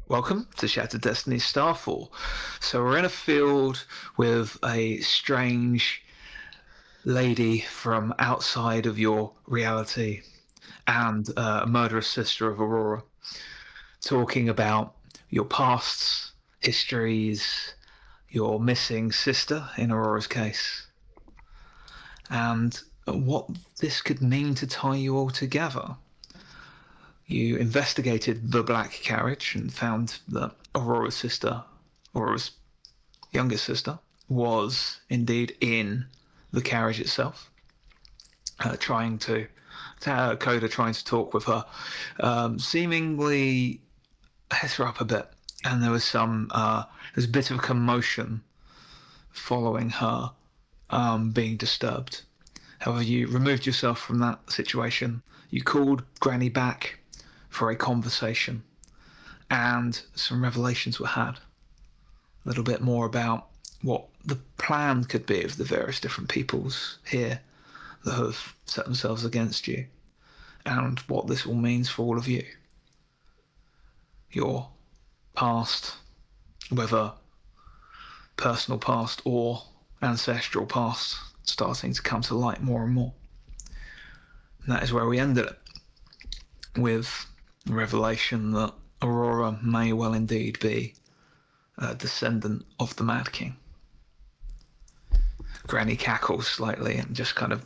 Welcome to Shattered Destinies Starfall. So we're in a field with a strange lady from outside of your reality and a murderous sister of Aurora, talking about your pasts, histories, your missing sister in Aurora's case, and what this could mean to tie you all together. You investigated the black carriage and found that Aurora's youngest sister, was indeed in the carriage itself, trying to Koda trying to talk with her, seemingly hit her up a bit, and there was there's a bit of commotion following her being disturbed. However, you removed yourself from that situation. You called Granny back for a conversation, and some revelations were had. A little bit more about what the plan could be of the various different peoples here that have set themselves against you, and what this all means for all of you. Your past, whether personal past or ancestral past, starting to come to light more and more. And that is where we ended it, with the revelation that Aurora may well indeed be a descendant of the Mad King. Granny cackles slightly and just kind of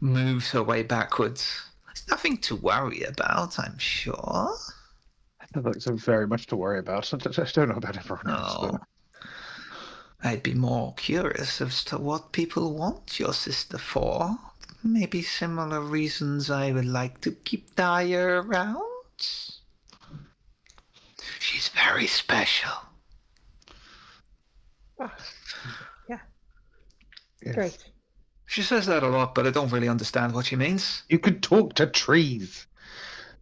moves her way backwards. There's nothing to worry about, I'm sure. That's very much to worry about. I don't know about everyone else. Oh. But... I'd be more curious as to what people want your sister for. Maybe similar reasons I would like to keep Dyer around. She's very special. Oh, yeah. Yes. Great. She says that a lot, but I don't really understand what she means. You could talk to trees.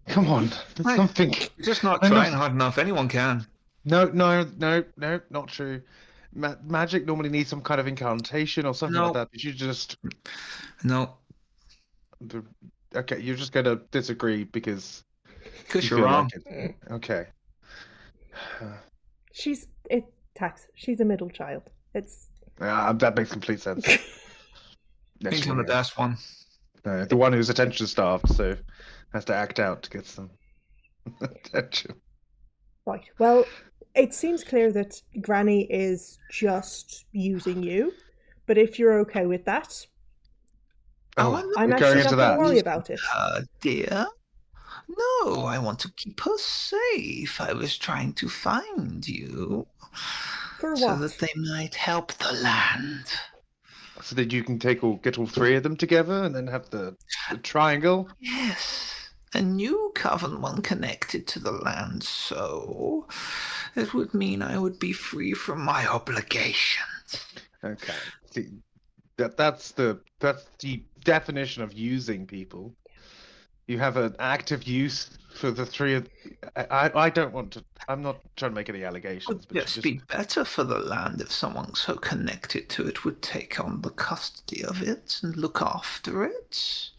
Come on, there's something. You're just not trying hard enough. Anyone can. No, not true. Magic normally needs some kind of incantation or something like that. Did you just? No. Okay, you're just gonna disagree because you're wrong. Like okay. She's Ptaxx. She's a middle child. It's that makes complete sense. I think I'm the best one. The one who's attention starved, so has to act out to get some attention. Right. Well, it seems clear that Granny is just using you, but if you're okay with that, I'm actually not going to worry about it. Dear? No, I want to keep her safe. I was trying to find you. For what? So that they might help the land. So that you can get all three of them together and then have the triangle? Yes. A new coven one connected to the land, so it would mean I would be free from my obligations. Okay. See, that's the definition of using people. You have an active use for the three of... I don't want to... I'm not trying to make any allegations. It would just be better for the land if someone so connected to it would take on the custody of it and look after it.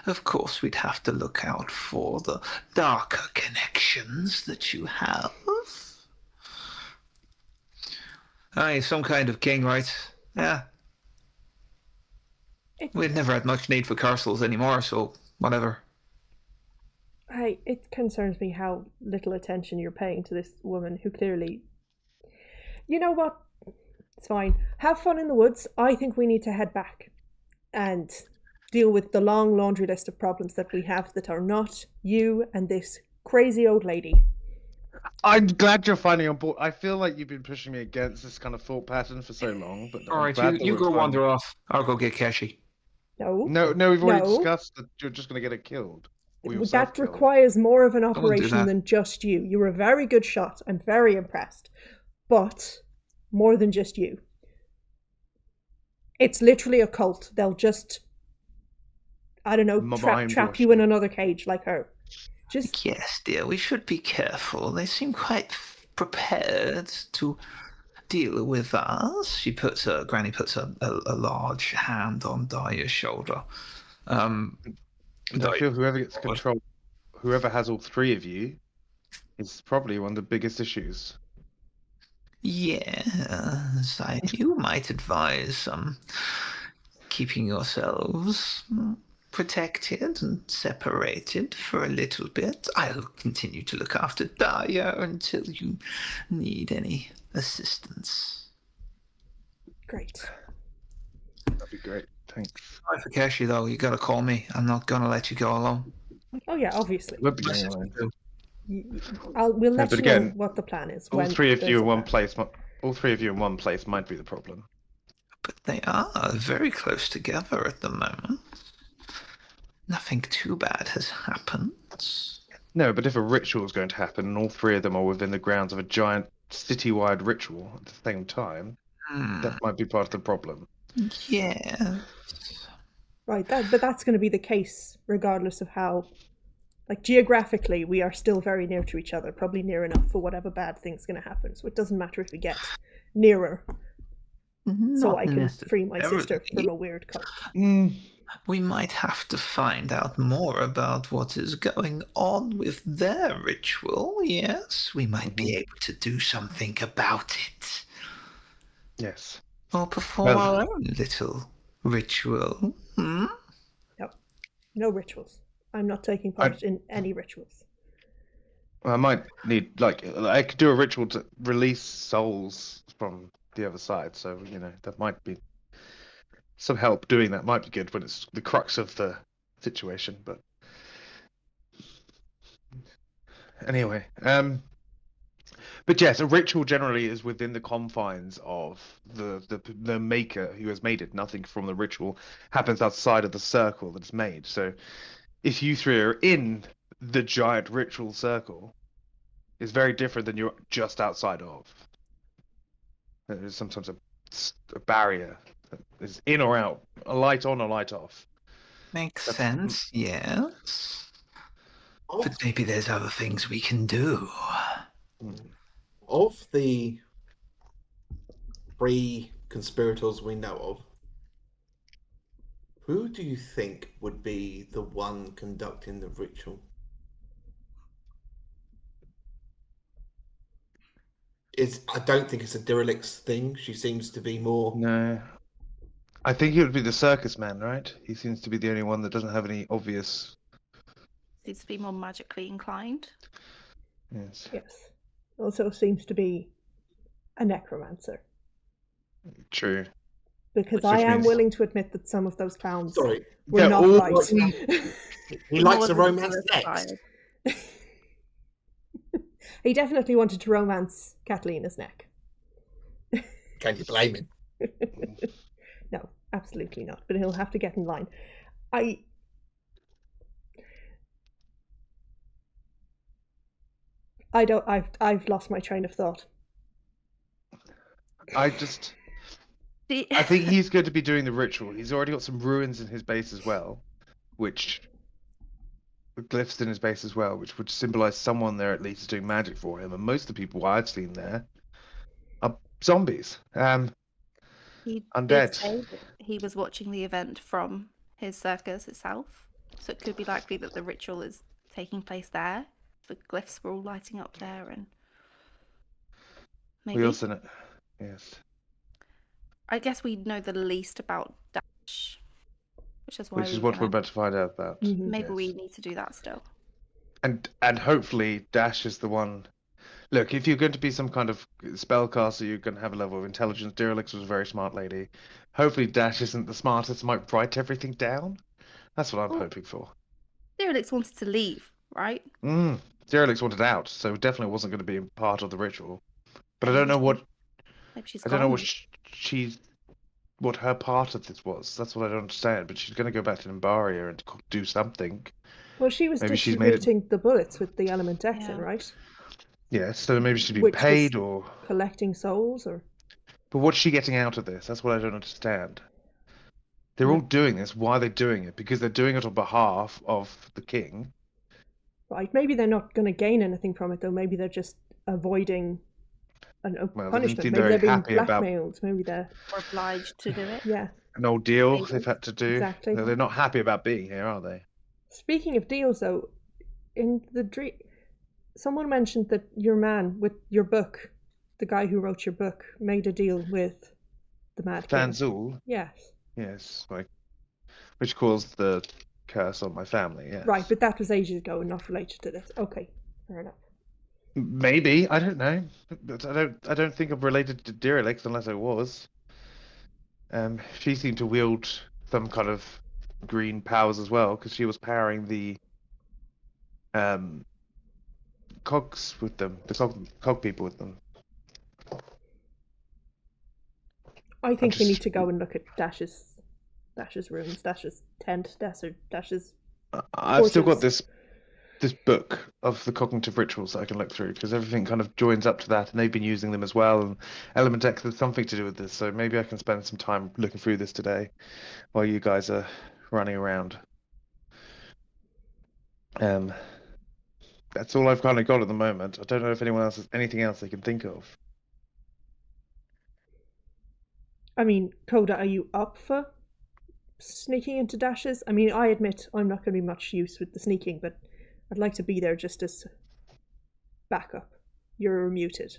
Of course, we'd have to look out for the darker connections that you have. Aye, some kind of king, right? Yeah. We'd never had much need for castles anymore, so whatever. It concerns me how little attention you're paying to this woman who clearly... You know what? It's fine. Have fun in the woods. I think we need to head back and deal with the long laundry list of problems that we have that are not you and this crazy old lady. I'm glad you're finally on board. I feel like you've been pushing me against this kind of thought pattern for so long. But all right, you go wander off. I'll go get Keshi. No, we've already discussed that you're just going to get it killed. That requires more of an operation than just you. You're a very good shot. I'm very impressed. But more than just you. It's literally a cult. They'll just, I don't know, trap you in another cage like her. Yes, dear, we should be careful. They seem quite prepared to deal with us. Granny puts a large hand on Daya's shoulder. I feel whoever gets control, whoever has all three of you, is probably one of the biggest issues. Yes, you might advise keeping yourselves protected and separated for a little bit. I'll continue to look after Daya until you need any assistance. Great. That'd be great. Thanks. Sorry for Keshi, though. You gotta call me. I'm not gonna let you go alone. Oh yeah, obviously. Won't be going alone. We'll let but you know again, what the plan is. All when three of there's you a in one plan. place. All three of you in one place might be the problem. But they are very close together at the moment. Nothing too bad has happened. No, but if a ritual is going to happen, and all three of them are within the grounds of a giant city-wide ritual at the same time, that might be part of the problem. Yeah. Right, but that's going to be the case regardless of how. Like, geographically, we are still very near to each other, probably near enough for whatever bad thing's going to happen. So it doesn't matter if we get nearer, so I can free my sister from a weird cult. We might have to find out more about what is going on with their ritual. Yes, we might be able to do something about it. Yes. Or perform our own little ritual. No rituals. I'm not taking part in any rituals. I might need, I could do a ritual to release souls from the other side, so, that might be some help doing that. Might be good when it's the crux of the situation, but anyway, but yes, a ritual generally is within the confines of the maker who has made it. Nothing from the ritual happens outside of the circle that's made. So if you three are in the giant ritual circle, it's very different than you're just outside of. There's sometimes a barrier that is in or out, a light on, a light off. Makes sense, yes. But maybe there's other things we can do. Of the 3 conspirators we know of, who do you think would be the one conducting the ritual? I don't think it's a Derelict thing. She seems to be more. No. I think it would be the circus man, right? He seems to be the only one that doesn't have any obvious. Seems to be more magically inclined. Yes. Yes. Also seems to be a necromancer. True. Because I am willing to admit that some of those clowns were not right. He likes a romance next. He definitely wanted to romance Catalina's neck. Can you blame him? No, absolutely not. But he'll have to get in line. I've lost my train of thought. I think he's going to be doing the ritual. He's already got some ruins in his base as well, glyphs in his base as well, which would symbolize someone there at least doing magic for him. And most of the people I've seen there are zombies, He undead. did say that he was watching the event from his circus itself, so it could be likely that the ritual is taking place there. The glyphs were all lighting up there, and maybe. We also know, yes. I guess we know the least about Dash, which is what we're about to find out about. Maybe we need to do that still. And hopefully Dash is the one. Look, if you're going to be some kind of spellcaster, you're going to have a level of intelligence. Derelix was a very smart lady. Hopefully Dash isn't the smartest, might write everything down. That's what I'm hoping for. Derelix wanted to leave, right? Derelix wanted out, so definitely wasn't going to be part of the ritual. But I don't know what. Maybe she's I don't know what her part of this was. That's what I don't understand. But she's going to go back to Nimbaria and do something. Well, she was distributing the bullets with the element X in, right? Yeah, so maybe she'd be paid or collecting souls, or. But what's she getting out of this? That's what I don't understand. They're all doing this. Why are they doing it? Because they're doing it on behalf of the king. Right. Maybe they're not going to gain anything from it, though. Maybe they're just avoiding punishment. Maybe they're being blackmailed. Maybe they're obliged to do it. Yeah. An old deal they've had to do. Exactly. They're not happy about being here, are they? Speaking of deals, though, in the dream, someone mentioned that your man with your book, the guy who wrote your book, made a deal with the Mad King. Fanzul, Yes. yes, which caused the curse on my family. Yes. Right, but that was ages ago and not related to this. Okay, fair enough. Maybe, I don't know. But I don't think I'm related to Derelix unless I was. She seemed to wield some kind of green powers as well, because she was powering the cogs with them, the cog people with them. I think we just- need to go and look at Dash's rooms, Dash's tent, Dash's. I've still got Portals. this book of the cognitive rituals that I can look through, because everything kind of joins up to that, and they've been using them as well. And Element X has something to do with this, so maybe I can spend some time looking through this today while you guys are running around. That's all I've kind of got at the moment. I don't know if anyone else has anything else they can think of. I mean, Koda, are you up for sneaking into Dash's? I mean, I admit I'm not going to be much use with the sneaking, but I'd like to be there just as backup. You're muted.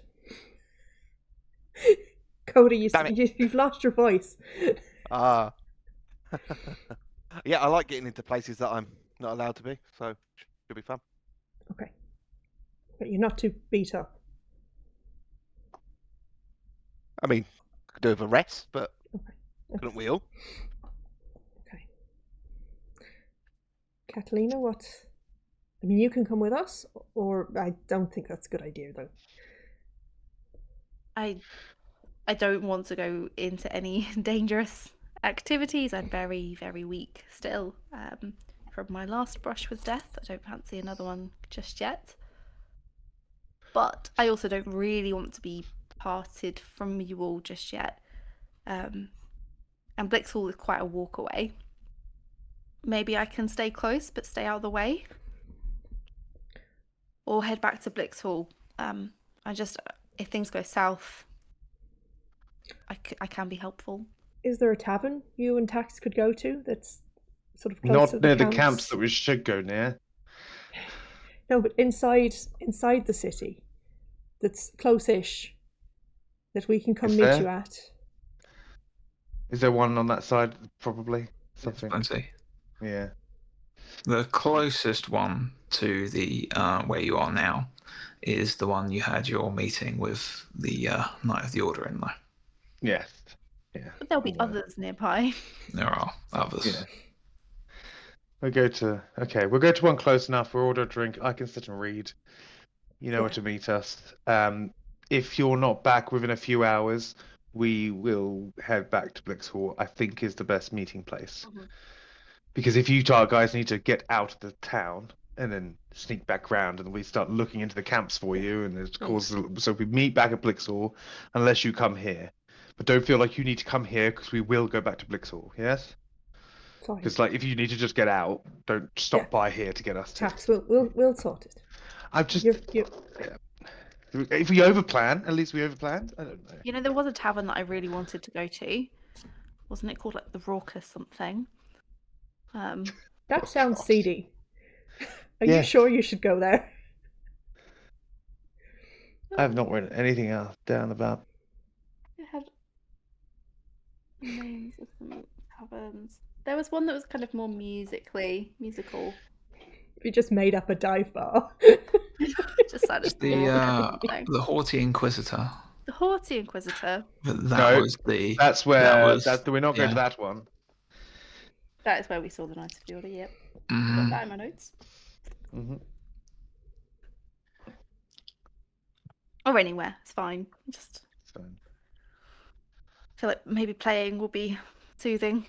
Koda, you've lost your voice. Yeah, I like getting into places that I'm not allowed to be, so should be fun. Okay. But you're not too beat up. I mean, could do with a rest, but Okay. couldn't we all? Okay. Catalina, what? I mean, you can come with us, or I don't think that's a good idea, though. I don't want to go into any dangerous activities. I'm very, very weak still. From my last brush with death, I don't fancy another one just yet. But I also don't really want to be parted from you all just yet. And Blixhall is quite a walk away. Maybe I can stay close but stay out of the way. Or head back to Blixhall. If things go south, I can be helpful. Is there a tavern you and Ptaxx could go to that's sort of close Not to near the the camps that we should go near. No, but inside the city, that's close-ish, that we can come Is meet there? you at. Is there one on that side? Probably something. Plenty. Yeah. The closest one to the where you are now is the one you had your meeting with the Knight of the Order in there. Yes. Yeah. But there'll be Alright. others nearby. There are others. Yeah. We'll go to one close enough. We'll order a drink. I can sit and read. You know where to meet us. If you're not back within a few hours, we will head back to Blixhall. I think is the best meeting place. Mhm. Because if you guys need to get out of the town and then sneak back round, and we start looking into the camps for you, and it causes. So we meet back at Blixhall, unless you come here. But don't feel like you need to come here, because we will go back to Blixhall. Yes. Fine. Because if you need to just get out, don't stop by here to get us to. Ptaxx, we'll sort it. I've just. You're... If we overplan, at least we overplanned. I don't know. You know, there was a tavern that I really wanted to go to. Wasn't it called like the Raucous something? That sounds seedy. Are Yeah. you sure you should go there? I have not written anything else down about. It had names of some taverns. There was one that was kind of more musical. You just made up a dive bar. Just sounded The Haughty Inquisitor. The Haughty Inquisitor. But No, was the. That's where. was- We're not going to yeah. that one. That is where we saw the Knight of the Order, yep. Mhm. Got that in my notes. Mm-hmm. Or anywhere, it's fine. Just So, feel like maybe playing will be soothing.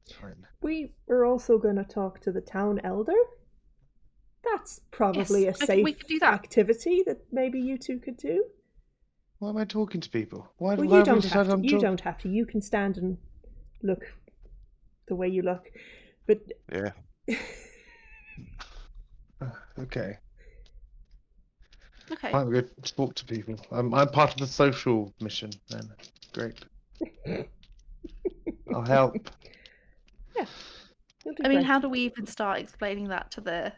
it's fine. We were also going to talk to the town elder. That's probably Yes, a I think we safe could do that. activity that maybe you two could do. Why am I talking to people? Why? Well, why you have we don't decided have to. I'm You talk- don't have to. You can stand and look the way you look. But Yeah. Okay. Okay. I'm going to talk to people. I'm part of the social mission. Then great. I'll help. you'll do I mean, great. how do we even start explaining that to the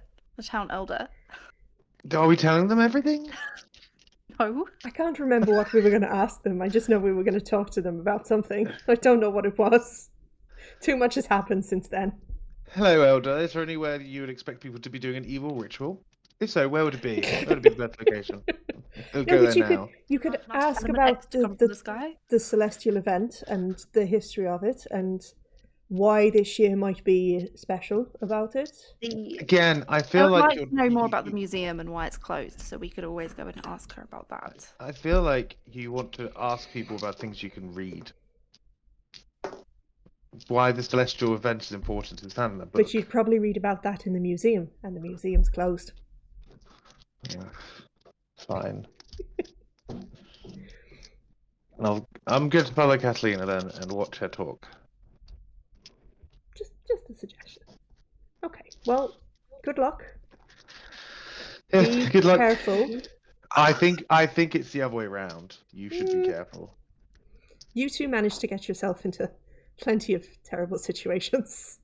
town elder? Are we telling them everything? No. I can't remember what we were going to ask them. I just know we were going to talk to them about something. I don't know what it was. Too much has happened since then. Hello, Elder. Is there anywhere you would expect people to be doing an evil ritual? If so, where would it be? Where would it be the best location? We'll No, go but there now. you could Not ask element about X to come from the sky. the celestial event and the history of it and why this year might be special about it. Again, I I feel would like like you're. to know more about the museum and why it's closed, so we could always go and ask her about that. I feel like you want to ask people about things you can read. Why the celestial event is important is found in the book. But you'd probably read about that in the museum, and the museum's closed. Yeah, fine. I'm going to follow Catalina then and watch her talk. Just a suggestion. Okay, well, good luck. Yes, Be good luck. careful. I think it's the other way around. You should be careful. You two managed to get yourself into plenty of terrible situations.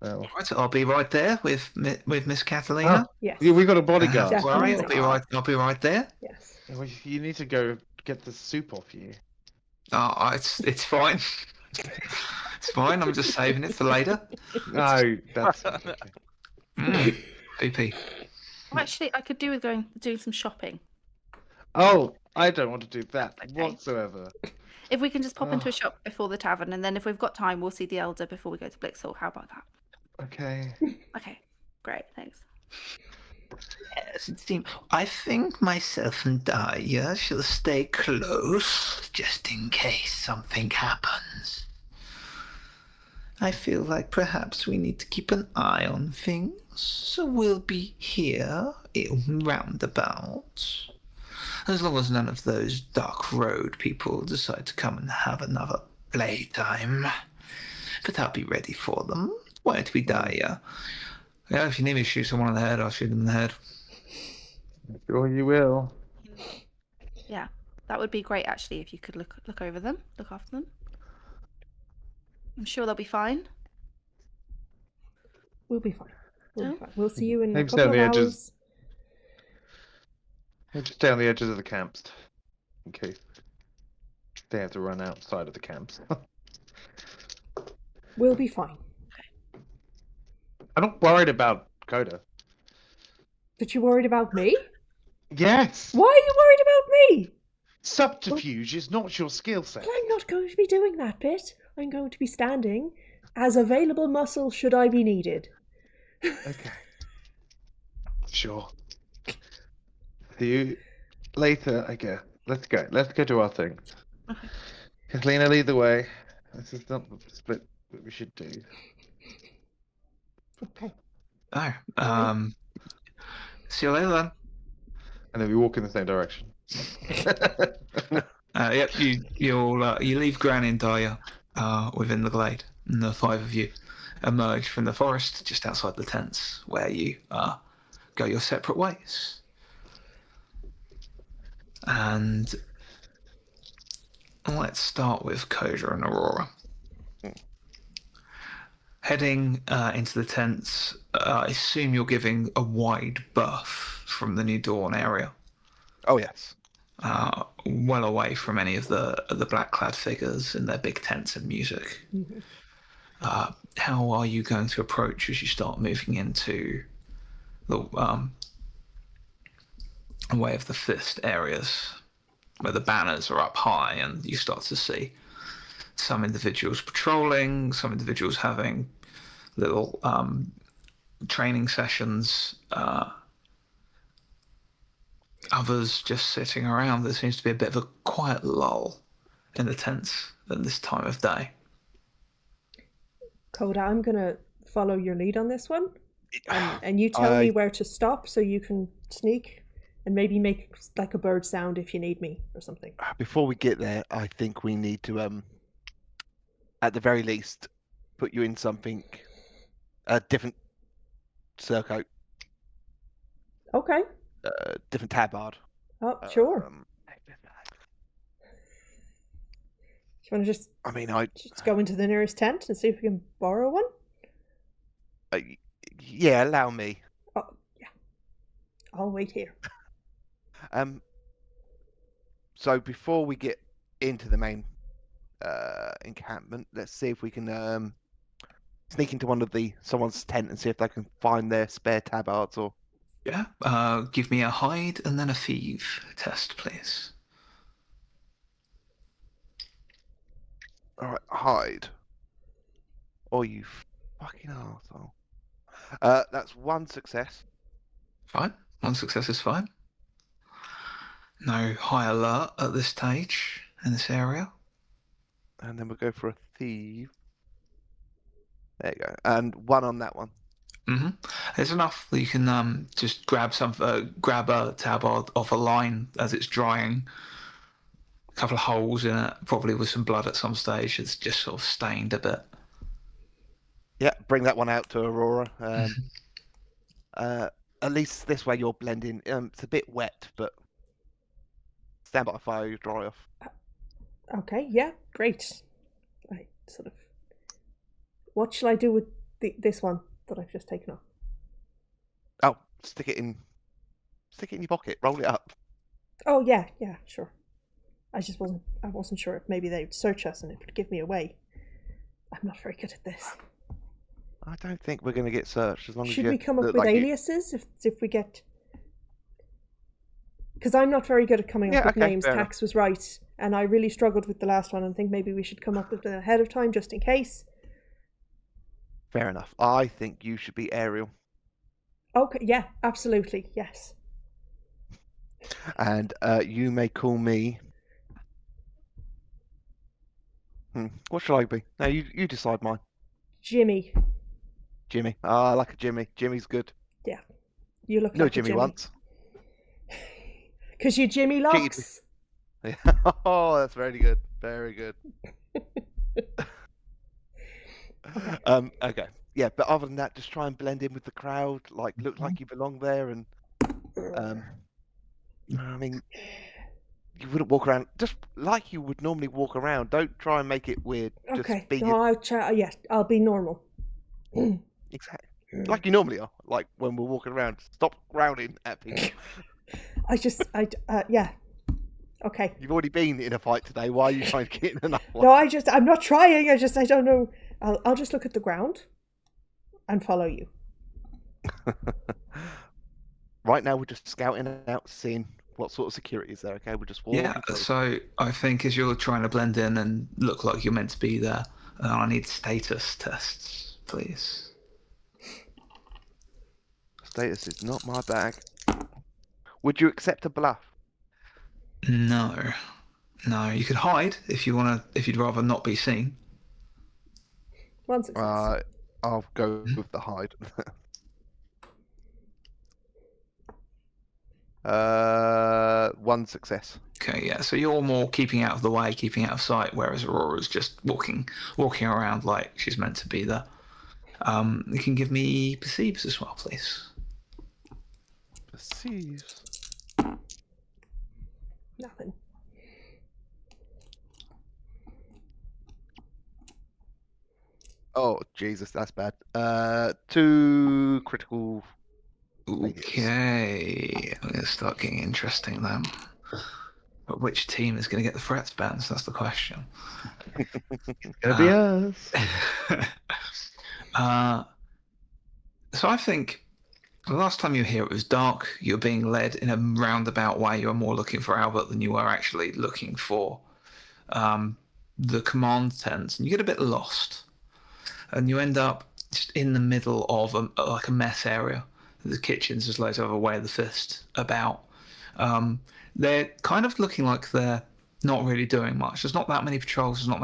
Well, Right, I'll be right there with Miss Catalina. Yes. yeah, we got a bodyguard. Don't worry, Definitely. I'll be right there. Yes. Well, you need to go get the soup off you. Oh, it's fine. It's fine. I'm just saving it for later. No, that's PP. Well, actually, I could do with doing some shopping. Oh, I don't want to do that Okay. whatsoever. If we can just pop into a Oh. shop before the tavern, and then if we've got time, we'll see the elder before we go to Blixhall. How about that? Okay. Okay, great, thanks. Yes, it seems. I think myself and Daya shall stay close, just in case something happens. I feel like perhaps we need to keep an eye on things, so we'll be here, roundabout. As long as none of those Dark Road people decide to come and have another playtime. But I'll be ready for them. Won't we, Daya? Yeah, if you need me to shoot someone in the head, I'll shoot them in the head. Sure you will. Yeah, that would be great actually if you could look over them, look after them. I'm sure they'll be fine. We'll be fine. We'll be No? fine. We'll see you in a Maybe couple of stay on the hours. edges. Just stay on the edges of the camps, in case they have to run outside of the camps. We'll be fine. I'm not worried about Koda. But you're worried about me? Yes! Why are you worried about me? Subterfuge is not your skill set. I'm not going to be doing that bit. I'm going to be standing as available muscle should I be needed. Okay. Sure. See you later, I guess. Let's go. Let's go do our things. Okay. Catalina, lead the way. This is not the split that we should do. Okay. Oh, see you later then. And then we walk in the same direction. Yep, you leave Granny and Daya within the glade, and the five of you emerge from the forest just outside the tents, where you go your separate ways. And let's start with Koda and Aurora. Heading into the tents, I assume you're giving a wide berth from the New Dawn area. Oh yes. Well away from any of the black-clad figures in their big tents and music. Mhm. How are you going to approach as you start moving into the way of the fist areas, where the banners are up high and you start to see some individuals patrolling, some individuals having little training sessions, others just sitting around. There seems to be a bit of a quiet lull in the tents at this time of day. Koda, I'm going to follow your lead on this one. And you tell me where to stop so you can sneak and maybe make like a bird sound if you need me or something. Before we get there, I think we need to, at the very least, put you in something, a different surcoat, Okay. different tabard. Oh, sure. You want to just I mean, just go into the nearest tent and see if we can borrow one? yeah, allow me. Oh, yeah. I'll wait here. So before we get into the main encampment, let's see if we can sneak into someone's tent and see if they can find their spare tabards or. Yeah. Give me a hide and then a thief test, please. All right, hide. Oh, you fucking arsehole. That's one success. Fine. One success is fine. No high alert at this stage in this area. And then we'll go for a thief. There you go. And one on that one. There's enough that you can just grab a tabard off a line as it's drying. A couple of holes in it, probably with some blood at some stage. It's just sort of stained a bit. Yeah, bring that one out to Aurora. At least this way you're blending. It's a bit wet, but stand by the fire, you dry off. Okay, yeah, great. I sort of. What shall I do with this one that I've just taken off? Oh, stick it in your pocket. Roll it up. Oh yeah, sure. I wasn't sure if maybe they'd search us and it would give me away. I'm not very good at this. I don't think we're going to get searched as long as Should you we come up look with like aliases if we get? Because I'm not very good at coming up with names. Ptaxx was right, and I really struggled with the last one. And think maybe we should come up with it ahead of time just in case. Fair enough. I think you should be Ariel. Okay, yeah, absolutely, yes. And you may call me. What shall I be? No, you decide mine. Jimmy. Jimmy. I like a Jimmy. Jimmy's good. Yeah, you look No like Jimmy a Jimmy. once. Because you Jimmy locks. Yeah. Oh, that's very good. Very good. Okay. Yeah, but other than that, just try and blend in with the crowd. Like, look like you belong there, and I mean, you wouldn't walk around just like you would normally walk around. Don't try and make it weird. Okay. Just be No, I'll be normal. exactly like you normally are. Like when we're walking around, stop growling at people. Yeah. Okay. You've already been in a fight today. Why are you trying to get in another one? No, I'm not trying. I don't know. I'll just look at the ground and follow you. Right now, we're just scouting out, seeing what sort of security is there. Okay, we're just walking. Yeah. So I think as you're trying to blend in and look like you're meant to be there, I need status tests, please. Status is not my bag. Would you accept a bluff? No. You could hide if you'd rather not be seen. One success. I'll go with the hide. One success. Okay, yeah. So you're more keeping out of the way, keeping out of sight, whereas Aurora's just walking around like she's meant to be there. You can give me perceives as well, please. Perceives. Nothing. Oh Jesus, that's bad. 2 critical. Okay, we're gonna start getting interesting then. But which team is going to get the threats bans? That's the question. It's gonna be us. So I think the last time you were here, it was dark. You're being led in a roundabout way. You're more looking for Albert than you were actually looking for the command tent, and you get a bit lost, and you end up just in the middle of a mess area. The kitchens, there's loads of other way of the fist about. They're kind of looking like they're not really doing much. There's not that many patrols. There's not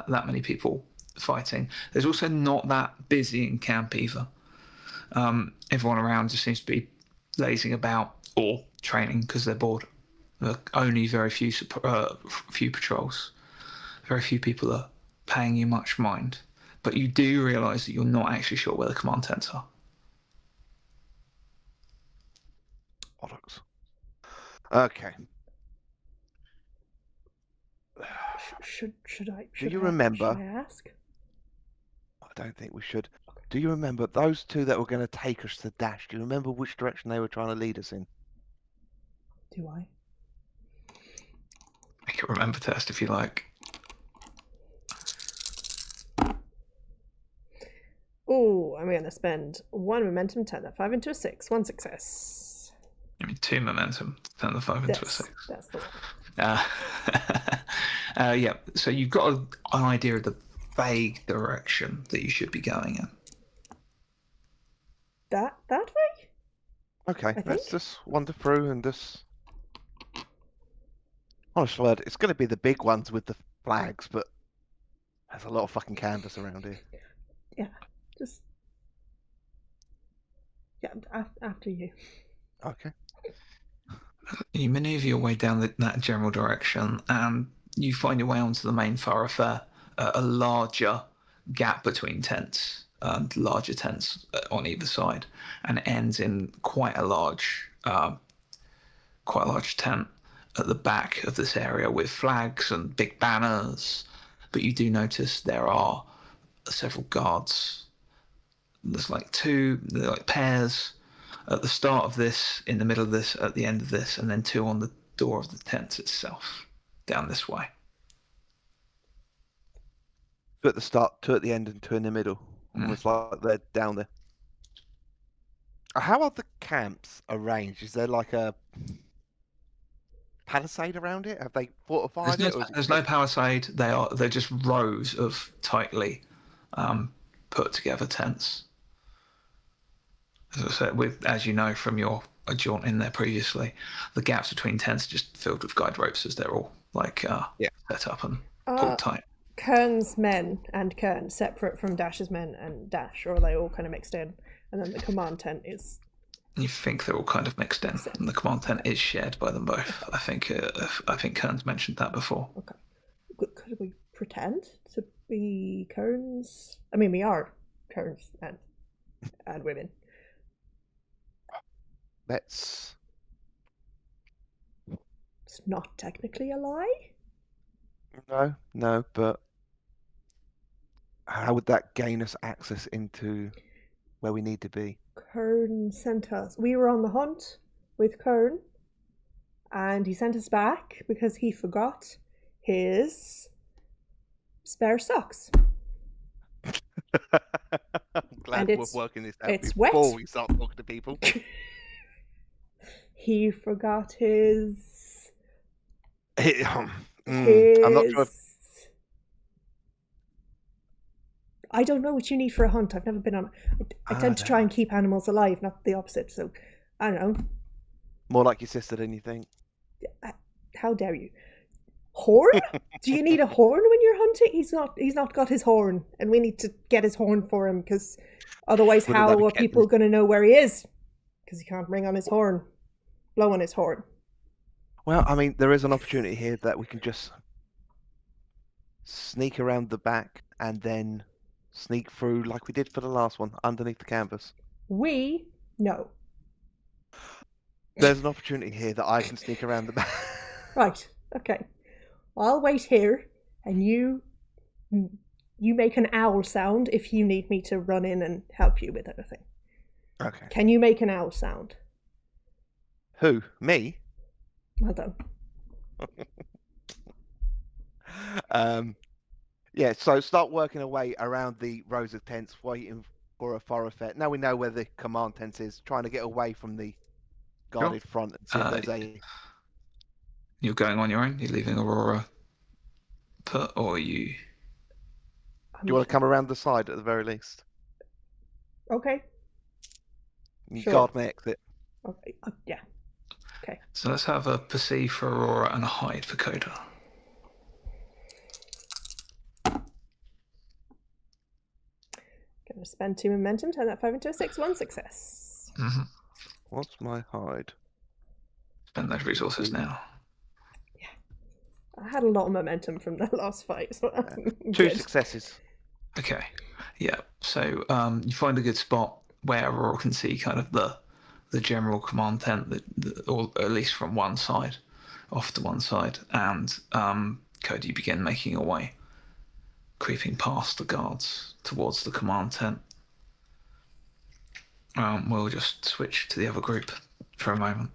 that many people fighting. There's also not that busy in camp either. Everyone around just seems to be lazing about or training because they're bored. Only very few patrols. Very few people are paying you much mind. But you do realise that you're not actually sure where the command tents are. Bollocks. Okay. Should I? Do you remember? Should I ask? I don't think we should. Okay. Do you remember those two that were going to take us to Dash? Do you remember which direction they were trying to lead us in? Do I? Make a remember test if you like. Oh, I'm going to spend 1 momentum, turn that 5 into a 6. 1 success. I mean, 2 momentum, turn the 5 into a 6. That's the one. Yeah, so you've got an idea of the vague direction that you should be going in. That way? Okay, I let's think. just wander through and just. Honest word, it's going to be the big ones with the flags, but there's a lot of fucking canvas around here. Yeah, just... Yeah, after you. Okay. You maneuver your way down that general direction, and you find your way onto the main thoroughfare. A larger gap between tents, larger tents on either side, and it ends in quite a large tent at the back of this area with flags and big banners. But you do notice there are several guards. There's like pairs at the start of this, in the middle of this, at the end of this, and then 2 on the door of the tent itself, down this way. 2 at the start, 2 at the end, and 2 in the middle. Almost like they're down there. How are the camps arranged? Is there like a palisade around it? Have they fortified it? Or is There's no palisade. They're just rows of tightly put together tents. As I said, as you know from your jaunt in there previously, the gaps between tents are just filled with guide ropes as they're all set up and pulled tight. Kern's men and Kern separate from Dash's men and Dash, or are they all kind of mixed in? And then the command tent is... You think they're all kind of mixed in, and the command tent is shared by them both. I think Kern's mentioned that before. Okay. Could we pretend to be Kern's? I mean, we are Kern's men and women. Let's. It's not technically a lie. No, but how would that gain us access into where we need to be? Kern sent us. We were on the hunt with Kern, and he sent us back because he forgot his spare socks. I'm glad we're working this out it's before wet. we start talking to people. He forgot his... I'm not sure. I don't know what you need for a hunt. I've never been on... I tend to try and keep animals alive, not the opposite. So, I don't know. More like your sister than you think. How dare you? Horn? Do you need a horn when you're hunting? He's not got his horn, and we need to get his horn for him, because otherwise how are people going to know where he is? Because he can't ring on his horn. Blow on his horn. Well, I mean, there is an opportunity here that we can just sneak around the back and then sneak through like we did for the last one, underneath the canvas. No. There's an opportunity here that I can sneak around the back. Right, okay. I'll wait here, and you make an owl sound if you need me to run in and help you with anything. Okay. Can you make an owl sound? Who? Me? Well done. Yeah, so start working away around the rows of tents, waiting for a thoroughfare. Now we know where the command tent is, trying to get away from the guarded front and see if there's a... You're going on your own? You're leaving Aurora put, or are you... Do you want to come around the side at the very least? Okay. Sure. Guard my exit. Okay. Yeah. Okay. So let's have a perceive for Aurora and a hide for Koda. Gonna spend 2 momentum, turn that 5 into a 6. 1 success. Mm-hmm. What's my hide? Spend those resources now. Yeah. I had a lot of momentum from that last fight. So 2 successes. Okay. Yeah. So you find a good spot where Aurora can see kind of the general command tent, or at least from one side, off to one side, and Koda, you begin making your way, creeping past the guards towards the command tent. We'll just switch to the other group for a moment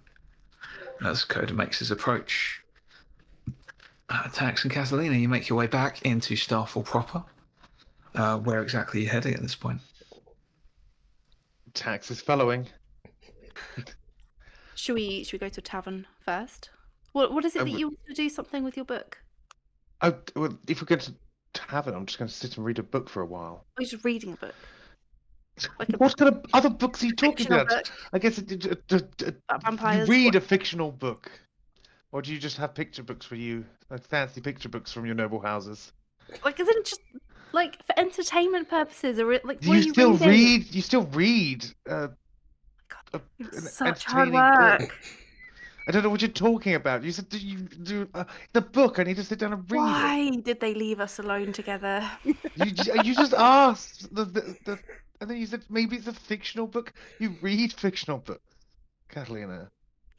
as Koda makes his approach. Ptaxx and Catalina, you make your way back into Starfall proper. Where exactly are you heading at this point? Ptaxx is following. Should we go to a tavern first? What is it I that would- you want to do something with your book? Oh, well, if we get to tavern, I'm just going to sit and read a book for a while. Or are you just reading a book? Like a What kind of other books are you talking fictional about? book I guess about you vampires? read a fictional book, or do you just have picture books for you, like fancy picture books from your noble houses? Like, isn't it just like for entertainment purposes, or like what You are you still reading? read. You still read. God, An it's such hard entertaining book. work. I don't know what you're talking about. You said you do the book. I need to sit down and read it. Why did they leave us alone together? You just asked and then you said maybe it's a fictional book. You read fictional books, Catalina.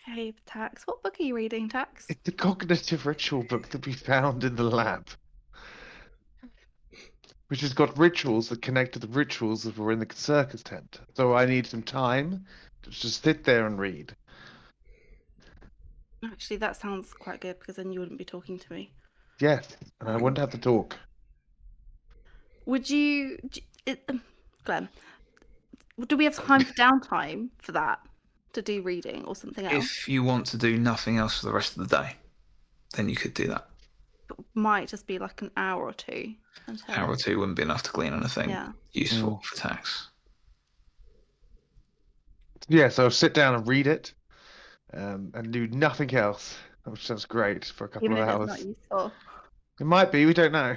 Okay, Ptaxx. What book are you reading, Ptaxx? It's the cognitive ritual book that we found in the lab, which has got rituals that connect to the rituals that were in the circus tent. So I need some time to just sit there and read. Actually, that sounds quite good because then you wouldn't be talking to me. Yes, and I wouldn't have to talk. Would you, Glenn? Do we have time for downtime for that to do reading or something else? If you want to do nothing else for the rest of the day, then you could do that. It might just be like an hour or two. Until... Hour or two wouldn't be enough to glean anything useful for Ptaxx. Yeah, so I'll sit down and read it, and do nothing else, which sounds great for a couple Even of if hours. it's not useful. It might be, we don't know.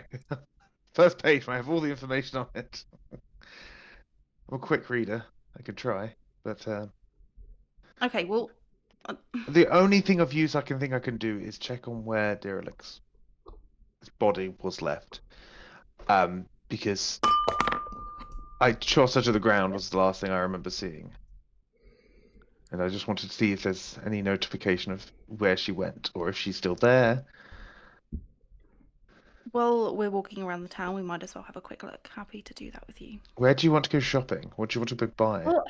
First page might have all the information on it. I'm a quick reader. I could try, but Okay, well, the only thing of use I can think I can do is check on where Derelict's body was left, because I tossed her to the ground was the last thing I remember seeing, and I just wanted to see if there's any notification of where she went or if she's still there. well, we're walking around the town. We might as well have a quick look. Happy to do that with you. Where do you want to go shopping? What do you want to buy? Well,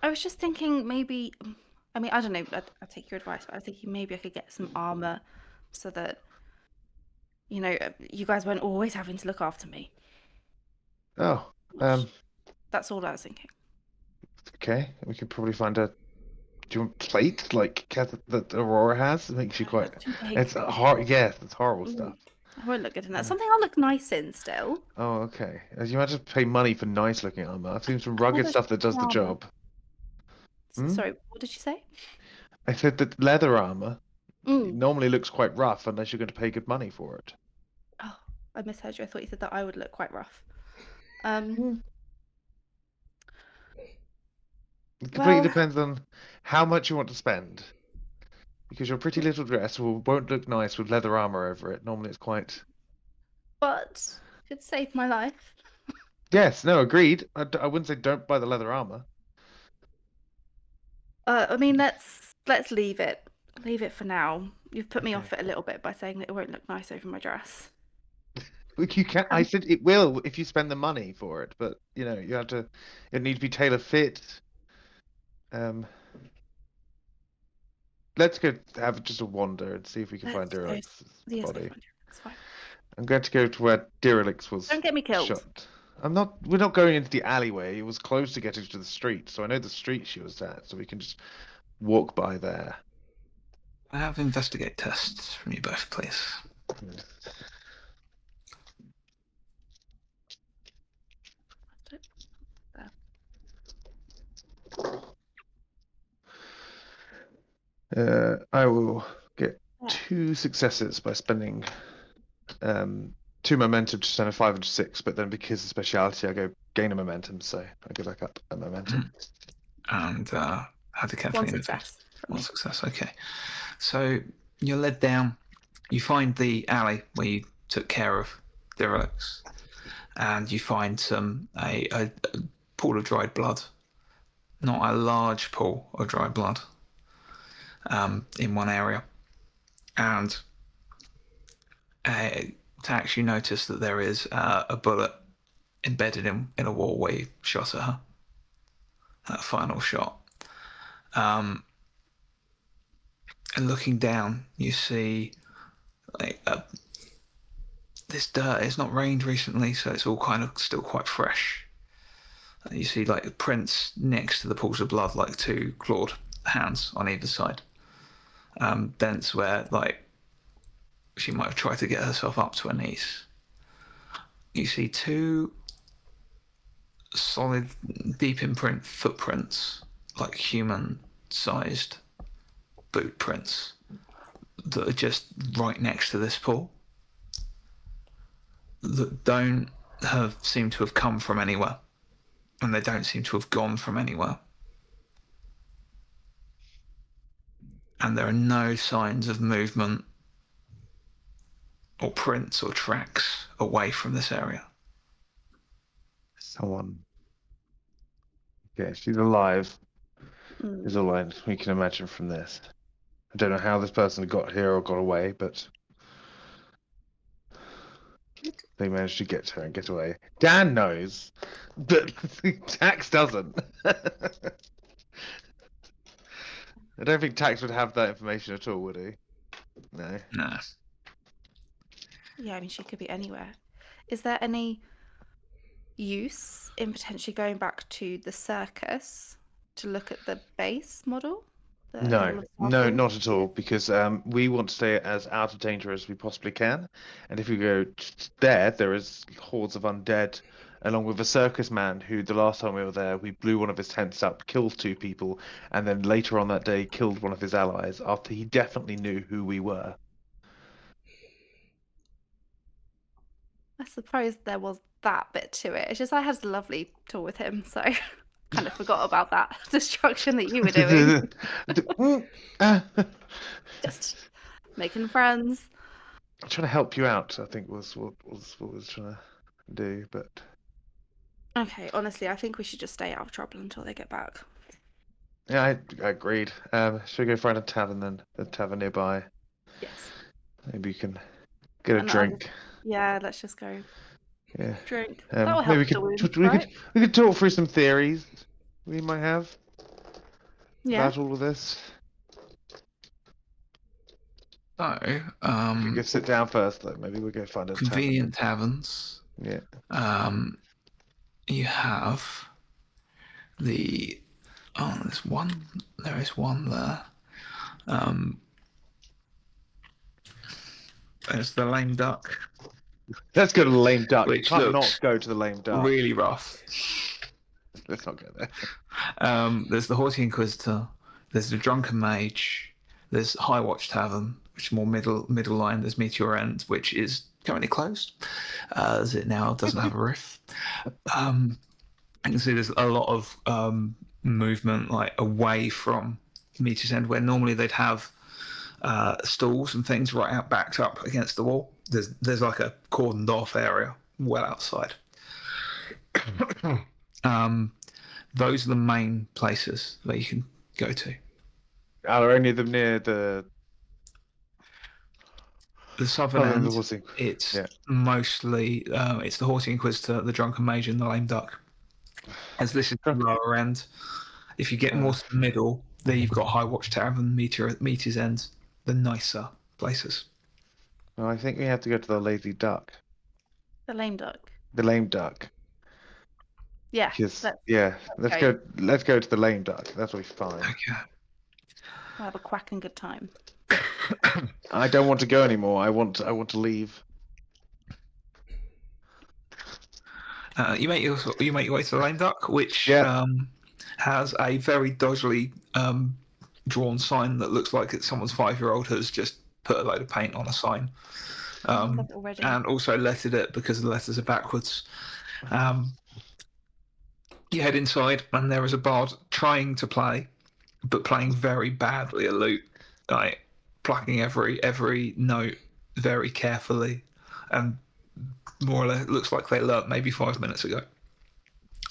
I was just thinking maybe. I mean, I don't know. I'd take your advice, but I was thinking maybe I could get some armor so that you guys weren't always having to look after me. Oh, That's all I was thinking. okay. We could probably find a. Do you want plate like that Aurora has? It makes you quite. That's too big. It's hard. Yes, it's horrible Ooh. stuff. I won't look good in that. Something I'll look nice in still. Oh, okay. As you imagine, pay money for nice-looking armor. I've seen some rugged there's stuff that does the armor. job. Hmm? Sorry, what did you say? I said that leather armor Mm. normally looks quite rough unless you're going to pay good money for it. Oh, I misheard you. I thought you said that I would look quite rough. It completely Well- depends on how much you want to spend. Because your pretty little dress won't look nice with leather armor over it. Normally it's quite... But it saved my life. Yes, no, agreed. I wouldn't say don't buy the leather armor. I mean, let's leave it. Leave it for now. You've put me Okay. off it a little bit by saying that it won't look nice over my dress. Look, you can. I said it will if you spend the money for it, but you know you have to. It needs to be tailor fit. Let's go have just a wander and see if we can find Let's go. Derelict's Yes, body. it's fine. I'm going to go to where Derelict's was Don't get me killed. shot. I'm not. We're not going into the alleyway. It was close to getting to the street, so I know the street she was at, so we can just walk by there. I have investigate tests from you both, please. I will get Yeah. 2 successes by spending 2 momentum to turn a 5 into 6, but then because of speciality, I go gain a momentum, so I go back up a momentum. And how did One Kathleen success. from One me. success, okay. So you're led down, you find the alley where you took care of Derelicts, and you find a pool of dried blood. Not a large pool of dried blood in one area. And to actually notice that there is a bullet embedded in a wall where you shot at her. that final shot. And looking down, you see like this dirt. It's not rained recently, so it's all kind of still quite fresh. You see like prints next to the pools of blood, like two clawed hands on either side. Dents where like she might have tried to get herself up to her knees. You see two solid, deep imprint footprints, like human-sized boot prints, that are just right next to this pool. That don't seem to have come from anywhere, and they don't seem to have gone from anywhere. And there are no signs of movement or prints or tracks away from this area. Someone. Yeah, she's alive. Mm. Is all we can imagine from this. I don't know how this person got here or got away, but they managed to get to her and get away. Dan knows, but Ptaxx doesn't. I don't think Ptaxx would have that information at all, would he? No. No. Yeah, I mean, she could be anywhere. Is there any use in potentially going back to the circus to look at the base model? No, not at all, because we want to stay as out of danger as we possibly can. And if we go there is hordes of undead, along with a circus man who, the last time we were there, we blew one of his tents up, killed 2 people, and then later on that day killed one of his allies after he definitely knew who we were. I suppose there was that bit to it. It's just I had a lovely tour with him, so kind of forgot about that destruction that you were doing. Just making friends. I'm trying to help you out, I think was what was trying to do, but Okay, honestly, I think we should just stay out of trouble until they get back. yeah, I agreed. Should we go find a tavern then? A tavern nearby. Yes. Maybe you can get a And drink. Yeah, let's just go Yeah. drink. That will Maybe help the wound, we right? could talk through some theories we might have Yeah. about all of this. So, We could sit down first though. Maybe we'll go find a convenient taverns. tavern. Yeah. You have the there is one there. There's the Lame Duck, Let's go to the Lame Duck. Which Can't looks not go to the Lame Duck. really rough. Let's not go there. There's the Haughty Inquisitor, there's the Drunken Mage, there's High Watch Tavern, which is more middle line. There's Meteor End, which is currently closed, as it now doesn't have a roof. You can see there's a lot of movement like away from Meteor's End, where normally they'd have stalls and things right out backed up against the wall. There's like a cordoned off area well outside. Those are the main places that you can go to. Are any of them near the southern end? Haughty. It's Yeah. mostly it's the Haughty Inquisitor, the Drunken Mage, and the Lame Duck. As this is the lower end. If you get more to the middle, there you've got High Watch Tavern, Meteor's End, the nicer places. Well, I think we have to go to the Lazy Duck. The lame duck. The Lame Duck. Yeah. Let's okay. go. Let's go to the Lame Duck. That's what we find. Okay. We'll have a quacking good time. I don't want to go anymore. I want to leave. You make your way to the Lame Duck, which Yeah. has a very dodgily drawn sign that looks like it's someone's 5-year-old has just put a load of paint on a sign, Already. and also lettered it because the letters are backwards. You head inside, and there is a bard trying to play, but playing very badly a lute, like plucking every note very carefully, and more or less it looks like they learnt maybe 5 minutes ago.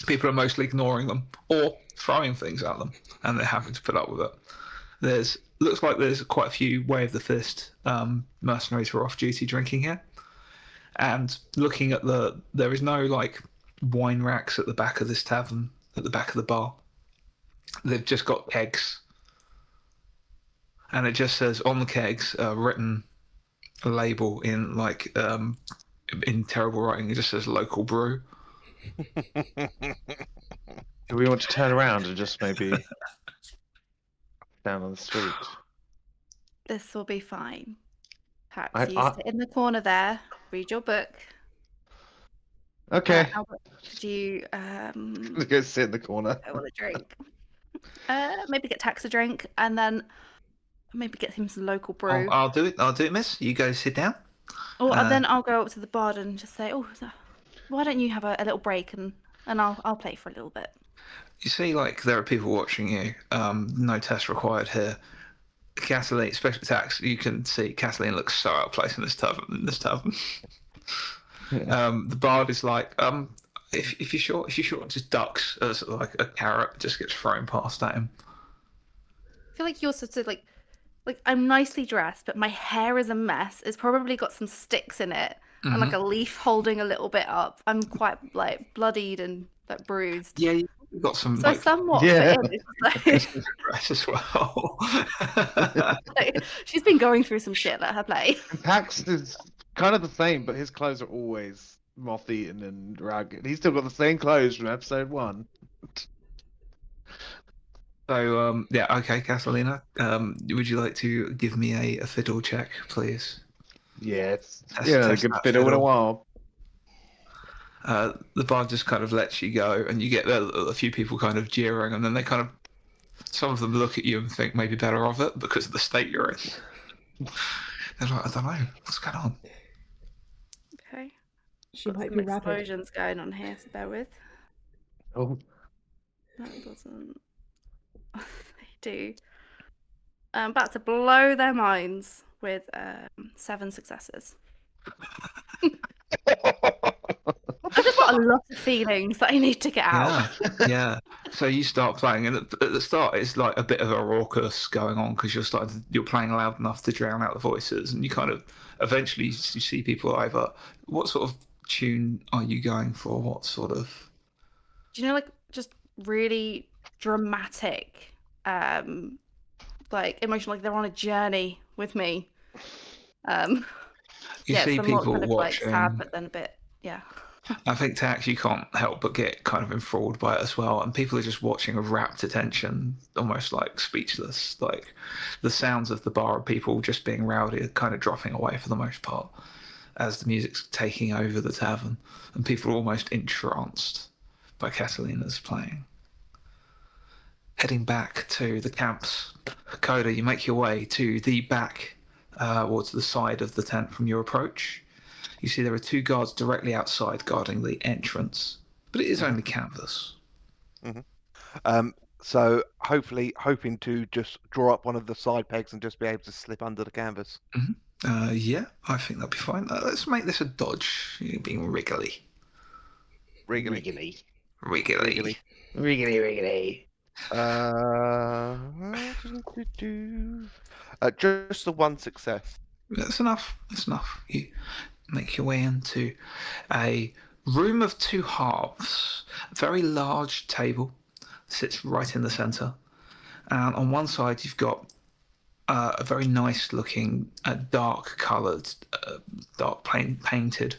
People are mostly ignoring them or throwing things at them, and they're having to put up with it. Looks like there's quite a few Way of the Fist mercenaries who are off duty drinking here. And looking at there is no like wine racks at the back of this tavern, at the back of the bar. they've just got kegs, and it just says on the kegs, written a label in in terrible writing. It just says local brew. Do we want to turn around and just maybe down on the street? This will be fine. Perhaps I- you I- sit in the corner there, read your book. Okay. Albert, could you Let's go sit in the corner. I want a drink? Maybe get Ptaxx a drink, and then maybe get him some local brew. I'll do it. I'll do it, miss. You go sit down. And then I'll go up to the bar and just say, "Oh, why don't you have a little break and I'll play for a little bit." You see, like, there are people watching you. No test required here. Catalina, especially Ptaxx, you can see Catalina looks so out of place in this tavern. The bard is like, if you're sure, just ducks as like a carrot just gets thrown past at him. I feel like you're sort of like I'm nicely dressed, but my hair is a mess. It's probably got some sticks in it and like a leaf holding a little bit up. I'm quite like bloodied and like bruised. Yeah, you've got some So like somewhat Yeah. fit in. dress as well. Like, she's been going through some shit. Let her play. Ptaxx is kind of the same, but his clothes are always moth-eaten and ragged. He's still got the same clothes from episode 1. So yeah, okay, Catalina. Would you like to give me a fiddle check, please? Yeah, it's Test- a test good that fiddle in a fiddle. while. The bard just kind of lets you go, and you get a few people kind of jeering, and then they kind of, some of them look at you and think maybe better of it because of the state you're in. They're like, I don't know, what's going on? Okay. She Got might some be rabid. explosions going on here, so bear with. Oh, That doesn't. They do. I'm about to blow their minds with 7 successes. I've just got a lot of feelings that I need to get out. Yeah. So you start playing, and at the start it's like a bit of a raucous going on because you're playing loud enough to drown out the voices, and you kind of eventually you see people either. What sort of tune are you going for? What sort of? Do you know, like, just really dramatic, like emotional, like they're on a journey with me. You Yeah, see somewhat people kind of like watching. sad, but then a bit, yeah. I think Ptaxx, you can't help but get kind of enthralled by it as well, and people are just watching with rapt attention, almost like speechless. Like the sounds of the bar of people just being rowdy are kind of dropping away for the most part as the music's taking over the tavern, and people are almost entranced by Catalina's playing. Heading back to the camps, Koda, you make your way to the back, or to the side of the tent from your approach. You see there are 2 guards directly outside guarding the entrance, but it is only canvas. So hoping to just draw up one of the side pegs and just be able to slip under the canvas. Yeah, I think that'll be fine. Let's make this a dodge. You're being wriggly. Wriggly. Wriggly. Just the 1 success. That's enough. That's enough. You make your way into a room of 2 halves. A very large table sits right in the centre. And on one side, you've got a very nice looking, dark coloured, dark painted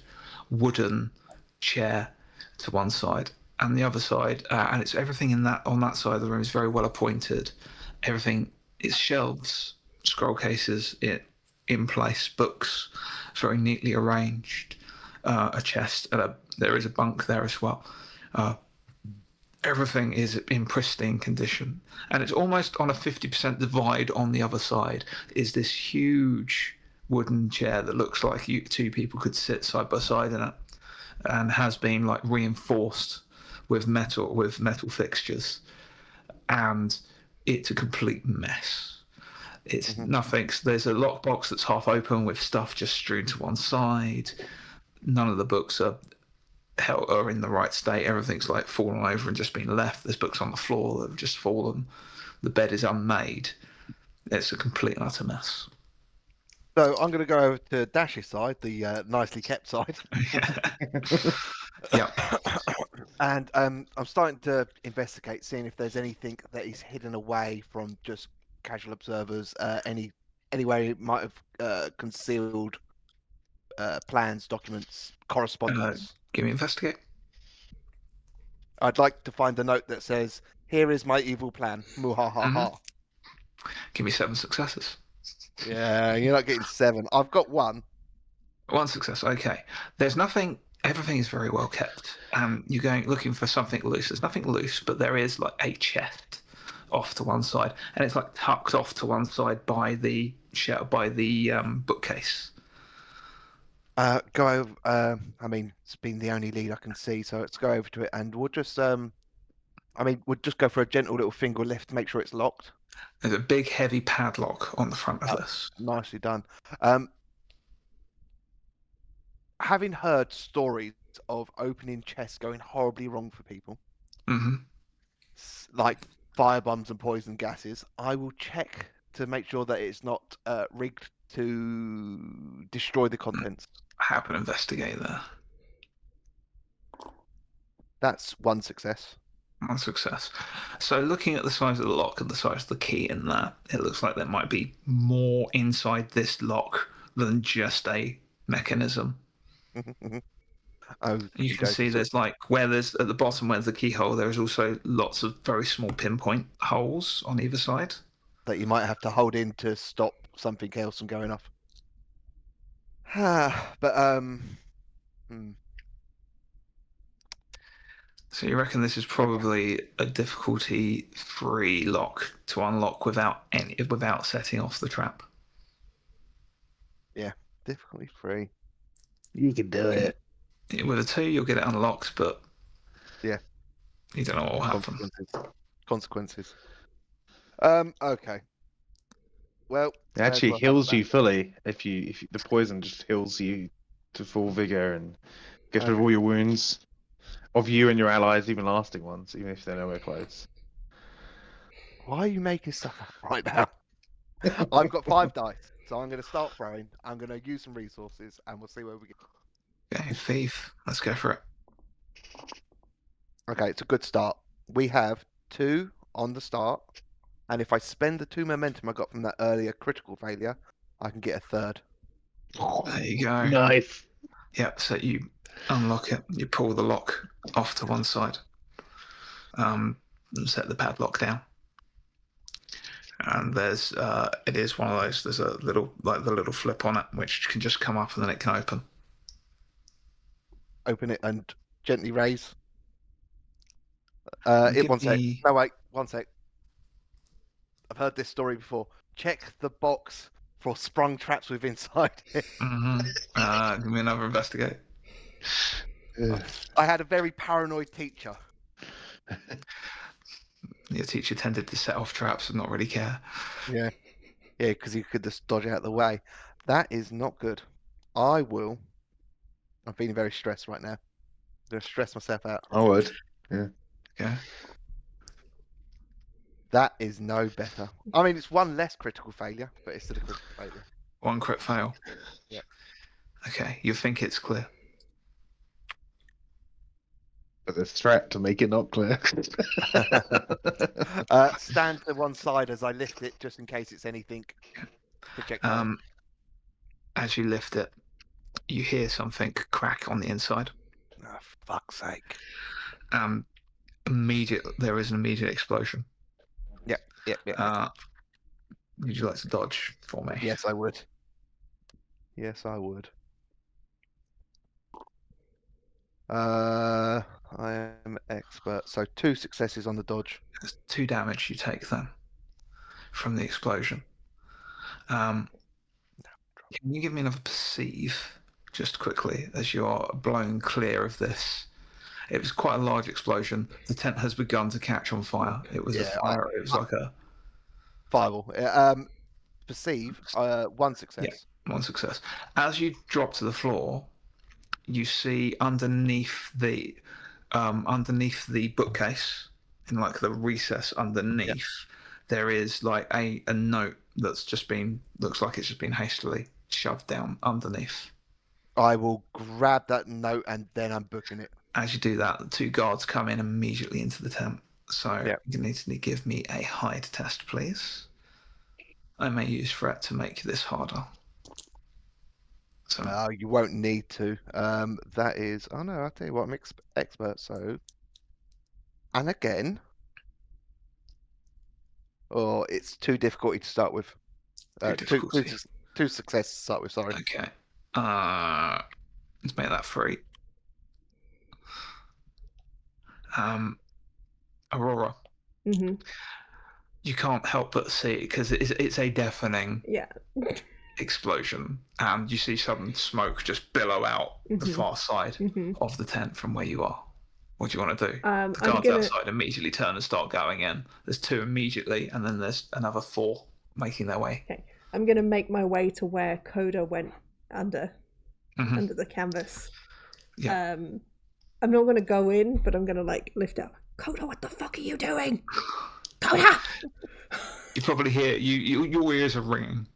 wooden chair to one side. And the other side, and it's everything on that side of the room is very well appointed. Everything is shelves, scroll cases in place, books very neatly arranged, a chest, and there is a bunk there as well. Everything is in pristine condition, and it's almost on a 50% divide. On the other side is this huge wooden chair that looks like 2 people could sit side by side in it, and has been like reinforced with metal fixtures, and it's a complete mess. It's nothing. There's a lockbox that's half open with stuff just strewn to one side. None of the books are in the right state. Everything's like fallen over and just been left. There's books on the floor that have just fallen. The bed is unmade. It's a complete and utter mess. So I'm going to go over to Dash's side, the nicely kept side. Yeah. And I'm starting to investigate, seeing if there's anything that is hidden away from just casual observers. Anywhere it might have concealed plans, documents, correspondence. Give me investigate. I'd like to find a note that says, "Here is my evil plan." Muhahaha. Give me 7 successes. Yeah, you're not getting 7. I've got 1. 1 success. Okay. There's nothing. Everything is very well kept. You're going looking for something loose. There's nothing loose, but there is like a chest off to one side, and it's like tucked off to one side by the bookcase. Go over. I mean, it's been the only lead I can see, so let's go over to it, and we'll just. We'll just go for a gentle little finger lift to make sure it's locked. There's a big, heavy padlock on the front of this. Nicely done. Having heard stories of opening chests going horribly wrong for people, like firebombs and poison gases, I will check to make sure that it's not rigged to destroy the contents. Happen to investigate there. That's 1 success. 1 success. So looking at the size of the lock and the size of the key in there, it looks like there might be more inside this lock than just a mechanism. Oh, You can see there's like where there's at the bottom where's the keyhole, there's also lots of very small pinpoint holes on either side. That you might have to hold in to stop something else from going off. But So you reckon this is probably a difficulty-free lock to unlock without setting off the trap? Yeah, difficulty free. You can do it. With a 2, you'll get it unlocked, but yeah, you don't know what will happen. Consequences. Okay. Well, It actually heals you fully if the poison just heals you to full vigor and gets rid of all your wounds, of you and your allies, even lasting ones, even if they're nowhere close. Why are you making stuff up right now? I've got 5 dice, so I'm going to start throwing. I'm going to use some resources, and we'll see where we get. Okay, thief. Let's go for it. Okay, it's a good start. We have 2 on the start, and if I spend the 2 momentum I got from that earlier critical failure, I can get a 3rd. There you go. Nice. Yep, so you unlock it, you pull the lock off to one side, and set the padlock down. And there's it is one of those, there's a little, like the little flip on it, which can just come up and then it can open. Open it and gently raise. One sec. No, wait, 1 sec. I've heard this story before. Check the box for sprung traps with inside it. Give me another investigate. I had a very paranoid teacher. Your teacher tended to set off traps and not really care. Yeah, because he could just dodge out of the way. That is not good. I'm feeling very stressed right now. I'm going to stress myself out. I would. Yeah. Okay. That is no better. I mean, it's 1 less critical failure, but it's still a critical failure. 1 crit fail. Yeah. Okay, you think it's clear. But there's threat to make it not clear. Stand to one side as I lift it, just in case it's anything projectile. As you lift it, you hear something crack on the inside. Oh, fuck's sake. There is an immediate explosion. Yeah. Would you like to dodge for me? Yes, I would. I am expert. So 2 successes on the dodge. There's 2 damage you take then from the explosion. Can you give me another perceive just quickly as you are blown clear of this? It was quite a large explosion. The tent has begun to catch on fire. It was a fire. It was like a fireball. Perceive. 1 success. Yeah, 1 success. As you drop to the floor, you see underneath the bookcase, in like the recess underneath, there is like a note that's looks like it's just been hastily shoved down underneath. I will grab that note and then I'm booking it. as you do that, the 2 guards come in immediately into the tent. So Yep. you need to give me a hide test, please. I may use threat to make this harder. So You won't need to. That is. Oh no! I'll tell you what. I'm expert. So, and again, it's too difficult to start with. difficulty. Two successes to start with. Sorry. Okay. Let's make that 3. Aurora, Mm-hmm. you can't help but see because it's a deafening Yeah. explosion, and you see some smoke just billow out the far side of the tent from where you are. What do you want to do? The guards outside immediately turn and start going in. There's 2 immediately, and then there's another 4 making their way. Okay. I'm going to make my way to where Koda went under the canvas. Yeah. I'm not going to go in, but I'm going to lift up. Koda, what the fuck are you doing? Koda! You probably hear your ears are ringing.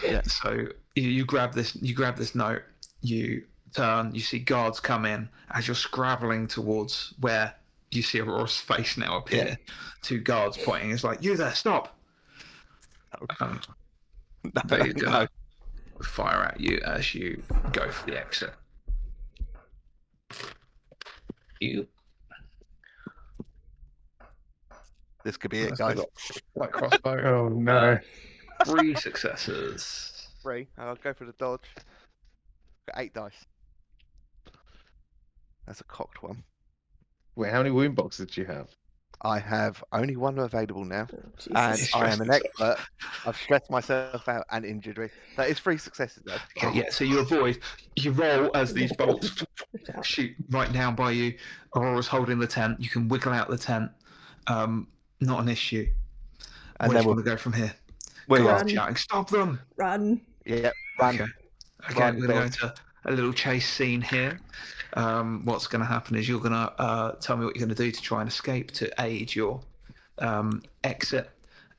Yeah. So you grab this note. You turn. You see guards come in as you're scrabbling towards where you see Aurora's face now appear. Yeah. 2 guards pointing. It's like, you there, stop. They No. fire at you as you go for the exit. This could be it, guys. Like crossbow. Oh no. 3 successes. 3. I'll go for the dodge. Got 8 dice. That's a cocked one. Wait, how many wound boxes did you have? I have only 1 available now, Jesus. and I am an expert. I've stressed myself out and injured me. That is 3 successes, though. Okay, yeah. So you roll as these bolts shoot right down by you. Aurora's holding the tent. You can wiggle out the tent. Not an issue. And Where then do you want to go from here? we Guards are. shouting, stop them! Run. Yeah, run. Okay, Run, we're going to go into a little chase scene here. What's going to happen is you're going to tell me what you're going to do to try and escape to aid your exit,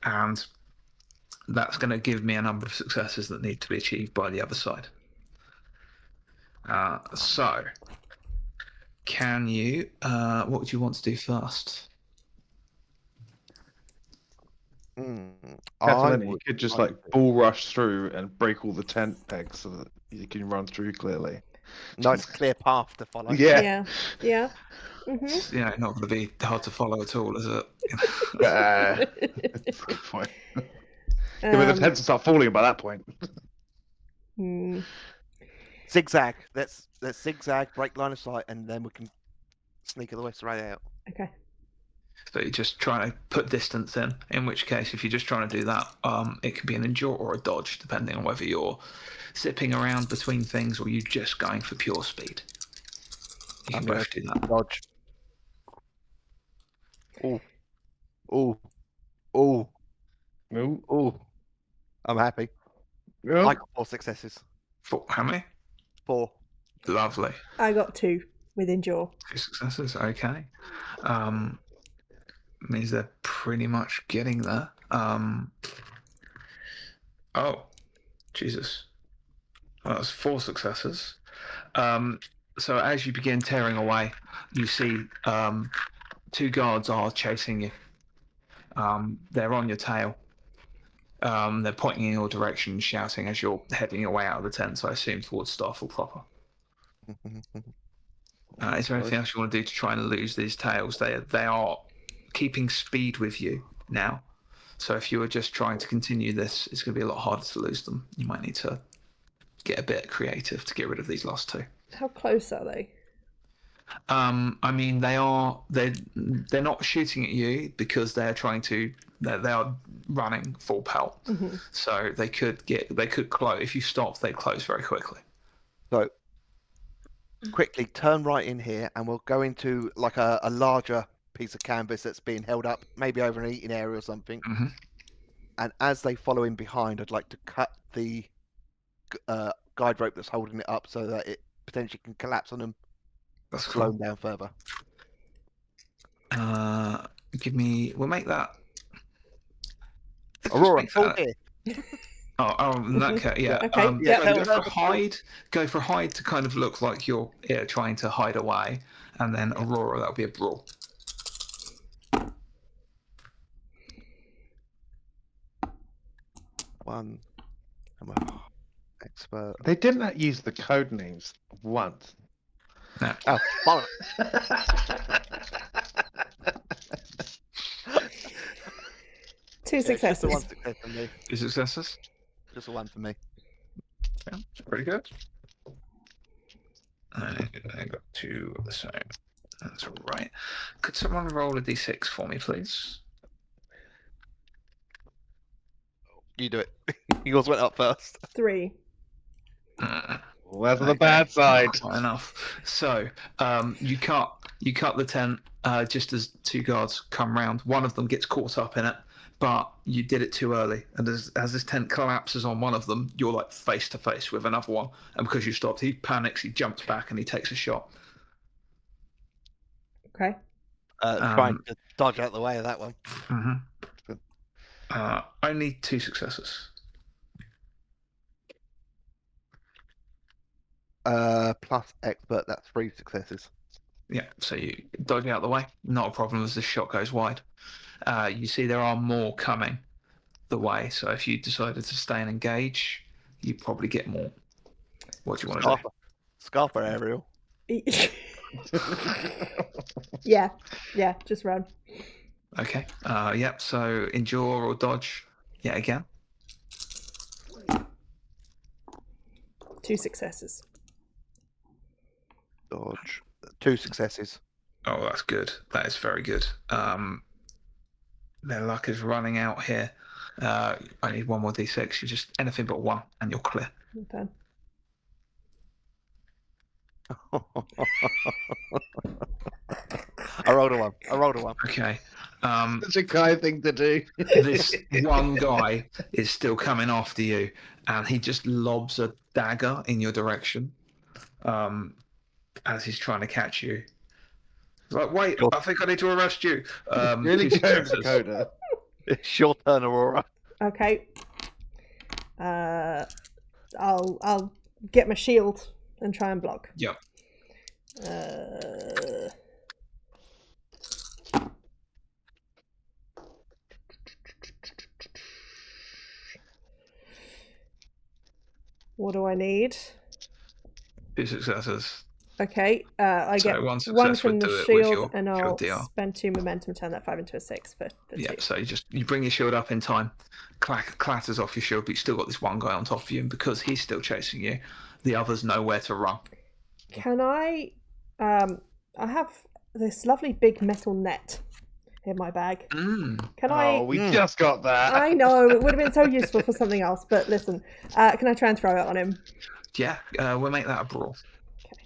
and that's going to give me a number of successes that need to be achieved by the other side. So, can you? What would you want to do first? Catalina, you could just bull rush through and break all the tent pegs so that you can run through clearly. Nice clear path to follow. Yeah. Yeah. Mm-hmm. It's, not going to be hard to follow at all, is it? That's a good point. Yeah, but the tents will start falling by that point. Zigzag. Let's zigzag, break line of sight, and then we can sneak the rest right out. Okay. So you're just trying to put distance in which case, if you're just trying to do that, it can be an endure or a dodge, depending on whether you're zipping around between things or you're just going for pure speed. You can both do that. Dodge. Oh. I'm happy. Yeah. I got 4 successes. How many? 4. Lovely. I got 2 with endure. 2 successes, okay. Means they're pretty much getting there. Oh, Jesus. Well, that's 4 successes. So as you begin tearing away, you see 2 guards are chasing you. They're on your tail. They're pointing in your direction, shouting as you're heading your way out of the tent, so I assume towards Starfall proper. Is there anything else you want to do to try and lose these tails? They are keeping speed with you now. So if you were just trying to continue this, it's going to be a lot harder to lose them. You might need to get a bit creative to get rid of these last 2. How close are they? I mean, they're not shooting at you because they are running full pelt. So they could close. If you stop, they close very quickly. So quickly turn right in here, and we'll go into like a larger piece of canvas that's being held up, maybe over an eating area or something. And as they follow in behind, I'd like to cut the guide rope that's holding it up so that it potentially can collapse on them. That's slow cool. them down further. We'll make that. Aurora, hold here. In that case, yeah. Okay, yeah, Go that for was- hide. Go for hide to kind of look like you're trying to hide away, and then Aurora, that'll be a brawl. One. I'm a expert. They didn't use the code names once. No. Oh, bollocks. Two Yeah, it's just the successes. one success for me. 2 successes. Just the one for me. Yeah, it's pretty good. I got 2 of the same. That's right. Could someone roll a d6 for me, please? You do it. Yours went up first. 3. Well, that's the Okay, bad side. not quite enough. So you cut the tent just as 2 guards come round. One of them gets caught up in it, but you did it too early. And as this tent collapses on one of them, you're like face to face with another one. And because you stopped, he panics, he jumps back, and he takes a shot. Okay. Trying to dodge out the way of that one. Only 2 successes. Plus expert, that's 3 successes. Yeah, so you dodge out the way. Not a problem as the shot goes wide. You see there are more coming the way, so if you decided to stay and engage, you probably get more. What do you want to do? Scarper aerial. Yeah, just run. Okay. Yep. So endure or dodge. Yeah. Again. 2 successes. Dodge. 2 successes. Oh, that's good. That is very good. Their luck is running out here. I need 1 more d6. You just anything but 1, and you're clear. Okay. I rolled a 1. Okay. Such a guy thing to do. This one guy is still coming after you, and he just lobs a dagger in your direction as he's trying to catch you. He's like, wait, I think I need to arrest you. Really 2 good, successes. Koda. It's your turn, Aurora. Okay. I'll get my shield and try and block. Yep. What do I need? 2 successes. Okay, I So get one 1 success from would the do it with shield, your and I'll shield DR. spend 2 momentum, turn that 5 into a 6 for Yeah, 2. so you bring your shield up in time, clatters off your shield, but you still got this one guy on top of you, and because he's still chasing you, the others know where to run. Can I have this lovely big metal net in my bag. Can I? Oh, we just got that. I know it would have been so useful for something else, but listen, can I try and throw it on him? Yeah, we'll make that a brawl. Okay.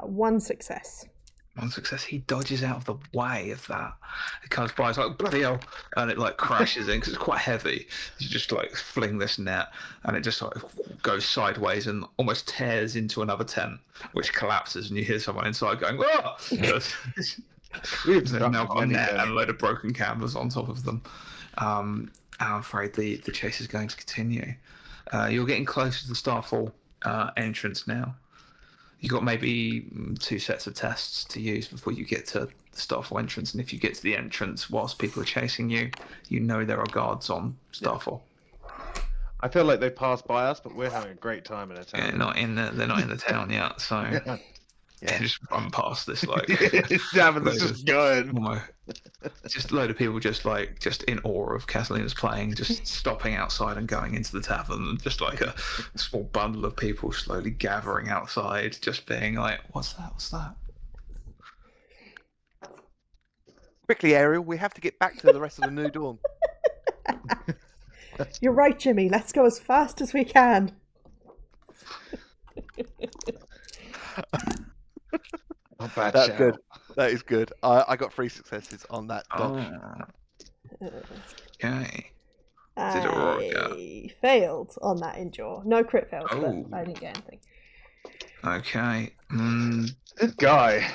1 success. 1 success. He dodges out of the way of that. It comes by, it's like bloody hell, and it like crashes in because it's quite heavy. You just like fling this net, and it just sort of goes sideways and almost tears into another tent, which collapses, and you hear someone inside going, "Oh!" There's now got a net and a load of broken canvas on top of them. I'm afraid the chase is going to continue. You're getting closer to the Starfall entrance now. You've got maybe 2 sets of tests to use before you get to the Starfall entrance, and if you get to the entrance whilst people are chasing you, you know there are guards on Starfall. I feel like they passed by us, but we're having a great time in a town. Yeah, they're not in the town yet, so yeah, just run past this like Damn, it's just going. Just a load of people just in awe of Catalina's playing, just stopping outside and going into the tavern, and just like a small bundle of people slowly gathering outside, just being like, what's that? Quickly, Ariel, we have to get back to the rest of the New Dawn. You're right, Jimmy. Let's go as fast as we can. Not bad. That's good. That is good. I got 3 successes on that dodge. Okay. I failed on that endure. No crit fails, but I didn't get anything. Okay. This guy.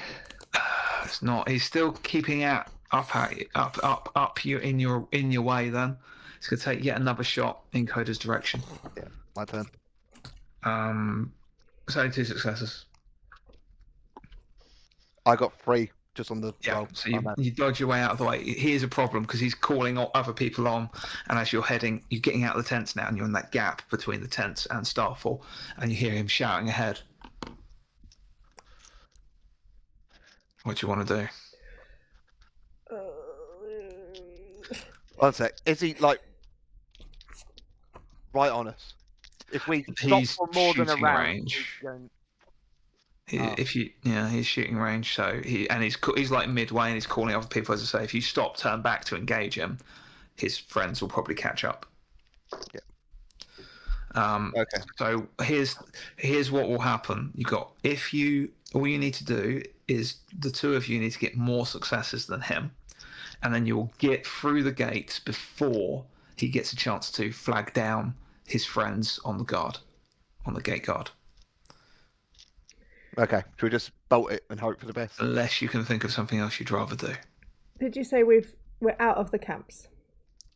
It's not. He's still keeping up you in your way. Then it's gonna take yet another shot in Koda's direction. My turn. It's only 2 successes. I got 3 just on the Yeah, roll. so My bad. you dodge your way out of the way. Here's a problem because he's calling other people on, and as you're getting out of the tents now, and you're in that gap between the tents and Starfall, and you hear him shouting ahead. What do you want to do? One sec. Is he like right on us? If we stop He's for more than a shooting round, range. he's going- He's shooting range. So he's like midway, and he's calling other people. As I say, if you stop, turn back to engage him, his friends will probably catch up. Yeah. Okay. So here's what will happen. All you need to do is the two of you need to get more successes than him, and then you'll get through the gates before he gets a chance to flag down his friends on the gate guard. Okay. Should we just bolt it and hope for the best? Unless you can think of something else you'd rather do. Did you say we're out of the camps?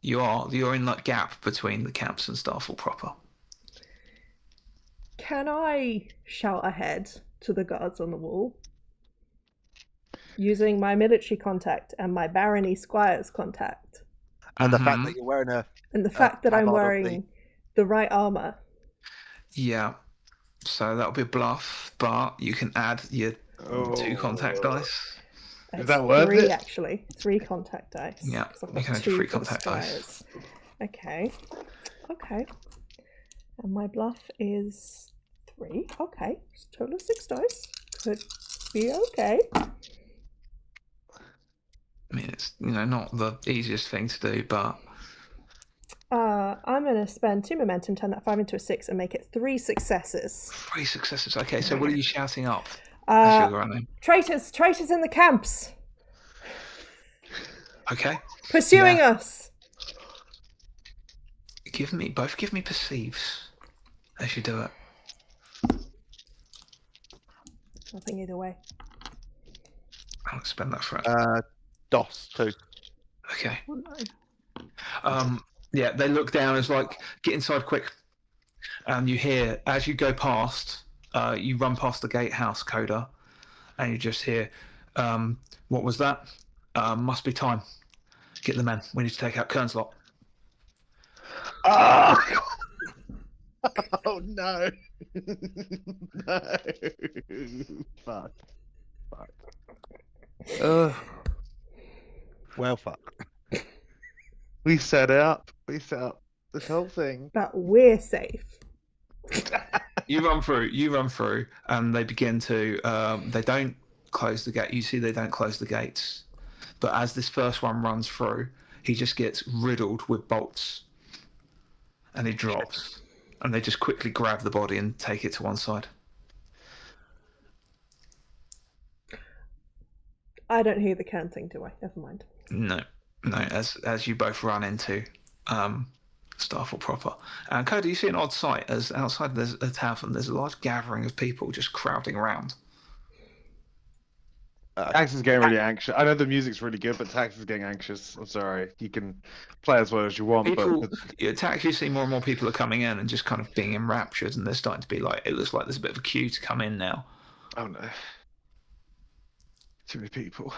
You're in that gap between the camps and Starfall proper. Can I shout ahead to the guards on the wall? Using my military contact and my barony squire's contact. And the fact that you're wearing and the fact that I'm tabard of wearing the right armor. Yeah. So that'll be a bluff, but you can add your 2 contact dice. Is that worth 3, it? actually. 3 contact dice. Yeah, 'cause I've you got can add 2 your 3 for the contact dice. Okay. And my bluff is 3. Okay. It's a total of 6 dice. Could be okay. I mean, it's not the easiest thing to do, but I'm going to spend 2 momentum, turn that 5 into a 6, and make it 3 successes. 3 successes. Okay, so what are you shouting up as you're running? Traitors in the camps, Okay. pursuing us. Both give me perceives as you do it. Nothing either way. I'll spend that for it. DOS too. Okay. Oh, no. Yeah, they look down as like, get inside quick. And you hear, as you go past, you run past the gatehouse, Koda, and you just hear, what was that? Must be time. Get the men. We need to take out Kern's lot. Oh, oh no. No. Fuck. Well, fuck. We set up this whole thing. But we're safe. You run through, and they begin to. They don't close the gate. You see, they don't close the gates. But as this first one runs through, he just gets riddled with bolts, and he drops. And they just quickly grab the body and take it to one side. I don't hear the can thing, do I? Never mind. No. As you both run into Starfall proper. And Koda, you see an odd sight as outside there's a tavern. There's a large gathering of people just crowding around. Tax is getting really anxious. I know the music's really good, but Tax is getting anxious. I'm sorry. You can play as well as you want, but Tax, you see more and more people are coming in and just kind of being enraptured, and they're starting to be like, it looks like there's a bit of a queue to come in now. oh no. Too many people.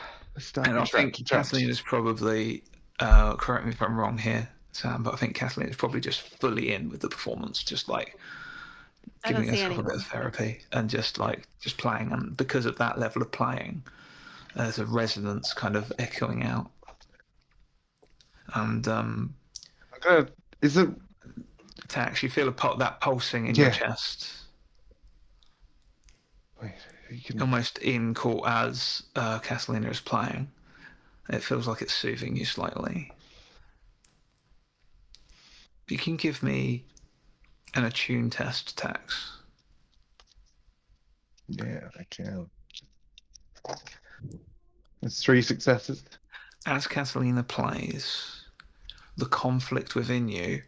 And I think Catalina's probably, correct me if I'm wrong here, Sam, but I think Catalina's probably just fully in with the performance, just like giving herself a bit of therapy and just playing. And because of that level of playing, there's a resonance kind of echoing out. And is it Tax, you feel that pulsing in your chest. Wait, you can Almost in court as Catalina is playing. It feels like it's soothing you slightly. You can give me an attune test, Tax. Yeah, I can. It's 3 successes. As Catalina plays, the conflict within you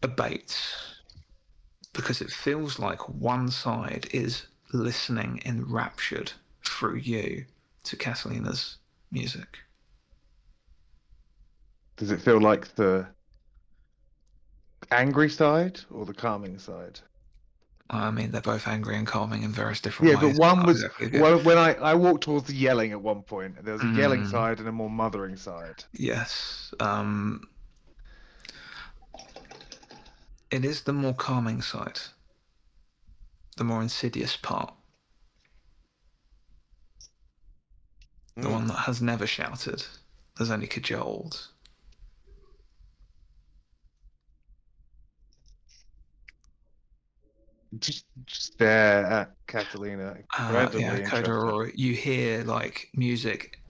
abates because it feels like one side is listening enraptured through you to Catalina's music. Does it feel like the angry side or the calming side? I mean, they're both angry and calming in various different Yeah, ways. but one Not was exactly good. when I walked towards the yelling at one point. There was a yelling Mm. side and a more mothering side. Yes. It is the more calming side, the more insidious part, the one that has never shouted, has only cajoled. Just stare at Catalina. Incredibly Coda and interested. Aurora, you hear like music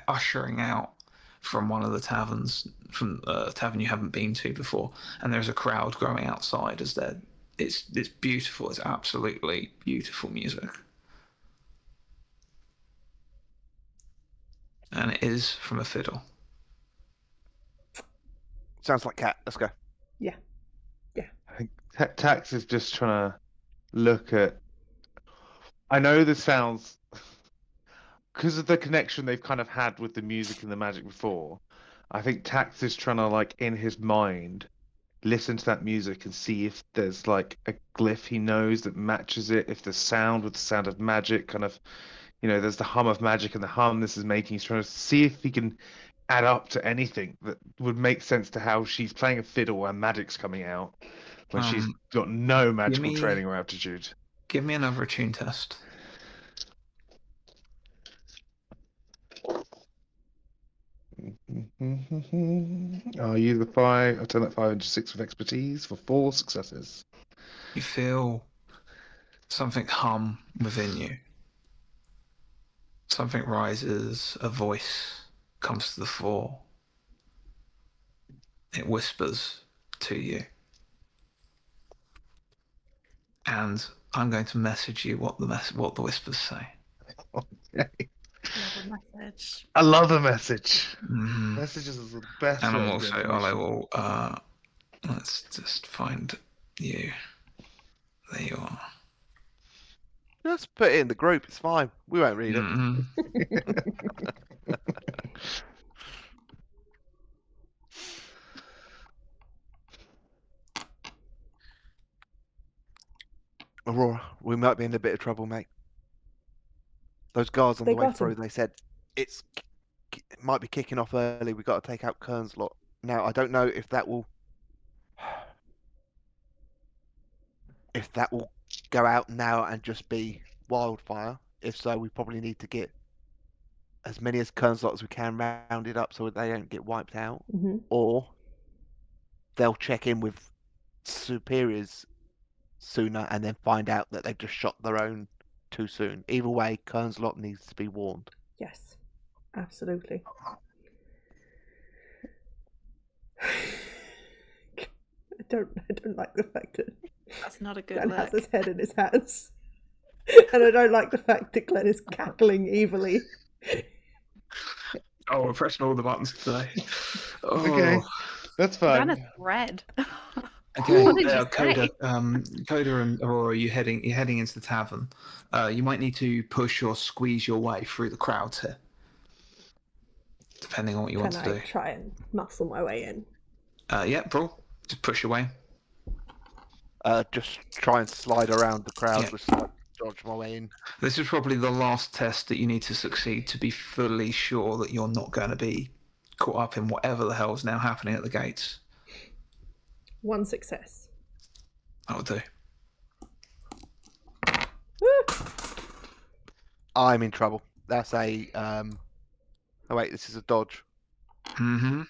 ushering out from one of the taverns, from a tavern you haven't been to before, and there's a crowd growing outside as they're. It's beautiful. It's absolutely beautiful music, and it is from a fiddle. Sounds like Cat. Let's go. Yeah. I think Ptaxx is just trying to look at. I know this sounds because of the connection they've kind of had with the music and the magic before. I think Ptaxx is trying to like in his mind listen to that music and see if there's like a glyph he knows that matches it. If the sound with the sound of magic kind of, there's the hum of magic and the hum this is making. He's trying to see if he can add up to anything that would make sense to how she's playing a fiddle and magic's coming out when she's got no magical training or aptitude. Give me another attune test. I'll use the 5. I'll turn that 5 into 6 with expertise for 4 successes. You feel something hum within you. Something rises, a voice comes to the fore. It whispers to you. And I'm going to message you what the whispers say. Okay. Love a message. I love a message. Mm-hmm. Messages is the best And I'm way of also, getting I information. will, let's just find you. There you are. Just put it in the group. It's fine. We won't read it. Mm-hmm. Aurora, we might be in a bit of trouble, mate. Those guards on They the way got through, him. they said it might be kicking off early. We've got to take out Kern's lot. Now, I don't know if that will go out now and just be wildfire. If so, we probably need to get as many as Kern's lot as we can rounded up so they don't get wiped out. Mm-hmm. Or they'll check in with superiors sooner and then find out that they've just shot their own too soon. Either way, Kern's lot needs to be warned. Yes, absolutely. I don't like the fact that That's not a good Glenn look. has his head in his hands, and I don't like the fact that Glenn is cackling evilly. Oh, we're pressing all the buttons today. Oh. Okay, that's Ran fine. a thread. Okay, What did you Koda, say? Koda and Aurora, you're heading into the tavern. You might need to push or squeeze your way through the crowds here, depending on what you Can want I to do. try and muscle my way in? Yeah, bro, just push your way. Just try and slide around the crowd, Yeah. just like dodge my way in. This is probably the last test that you need to succeed to be fully sure that you're not going to be caught up in whatever the hell is now happening at the gates. 1 success. That'll do. Woo! I'm in trouble. That's a oh wait, this is a dodge. Mm-hmm.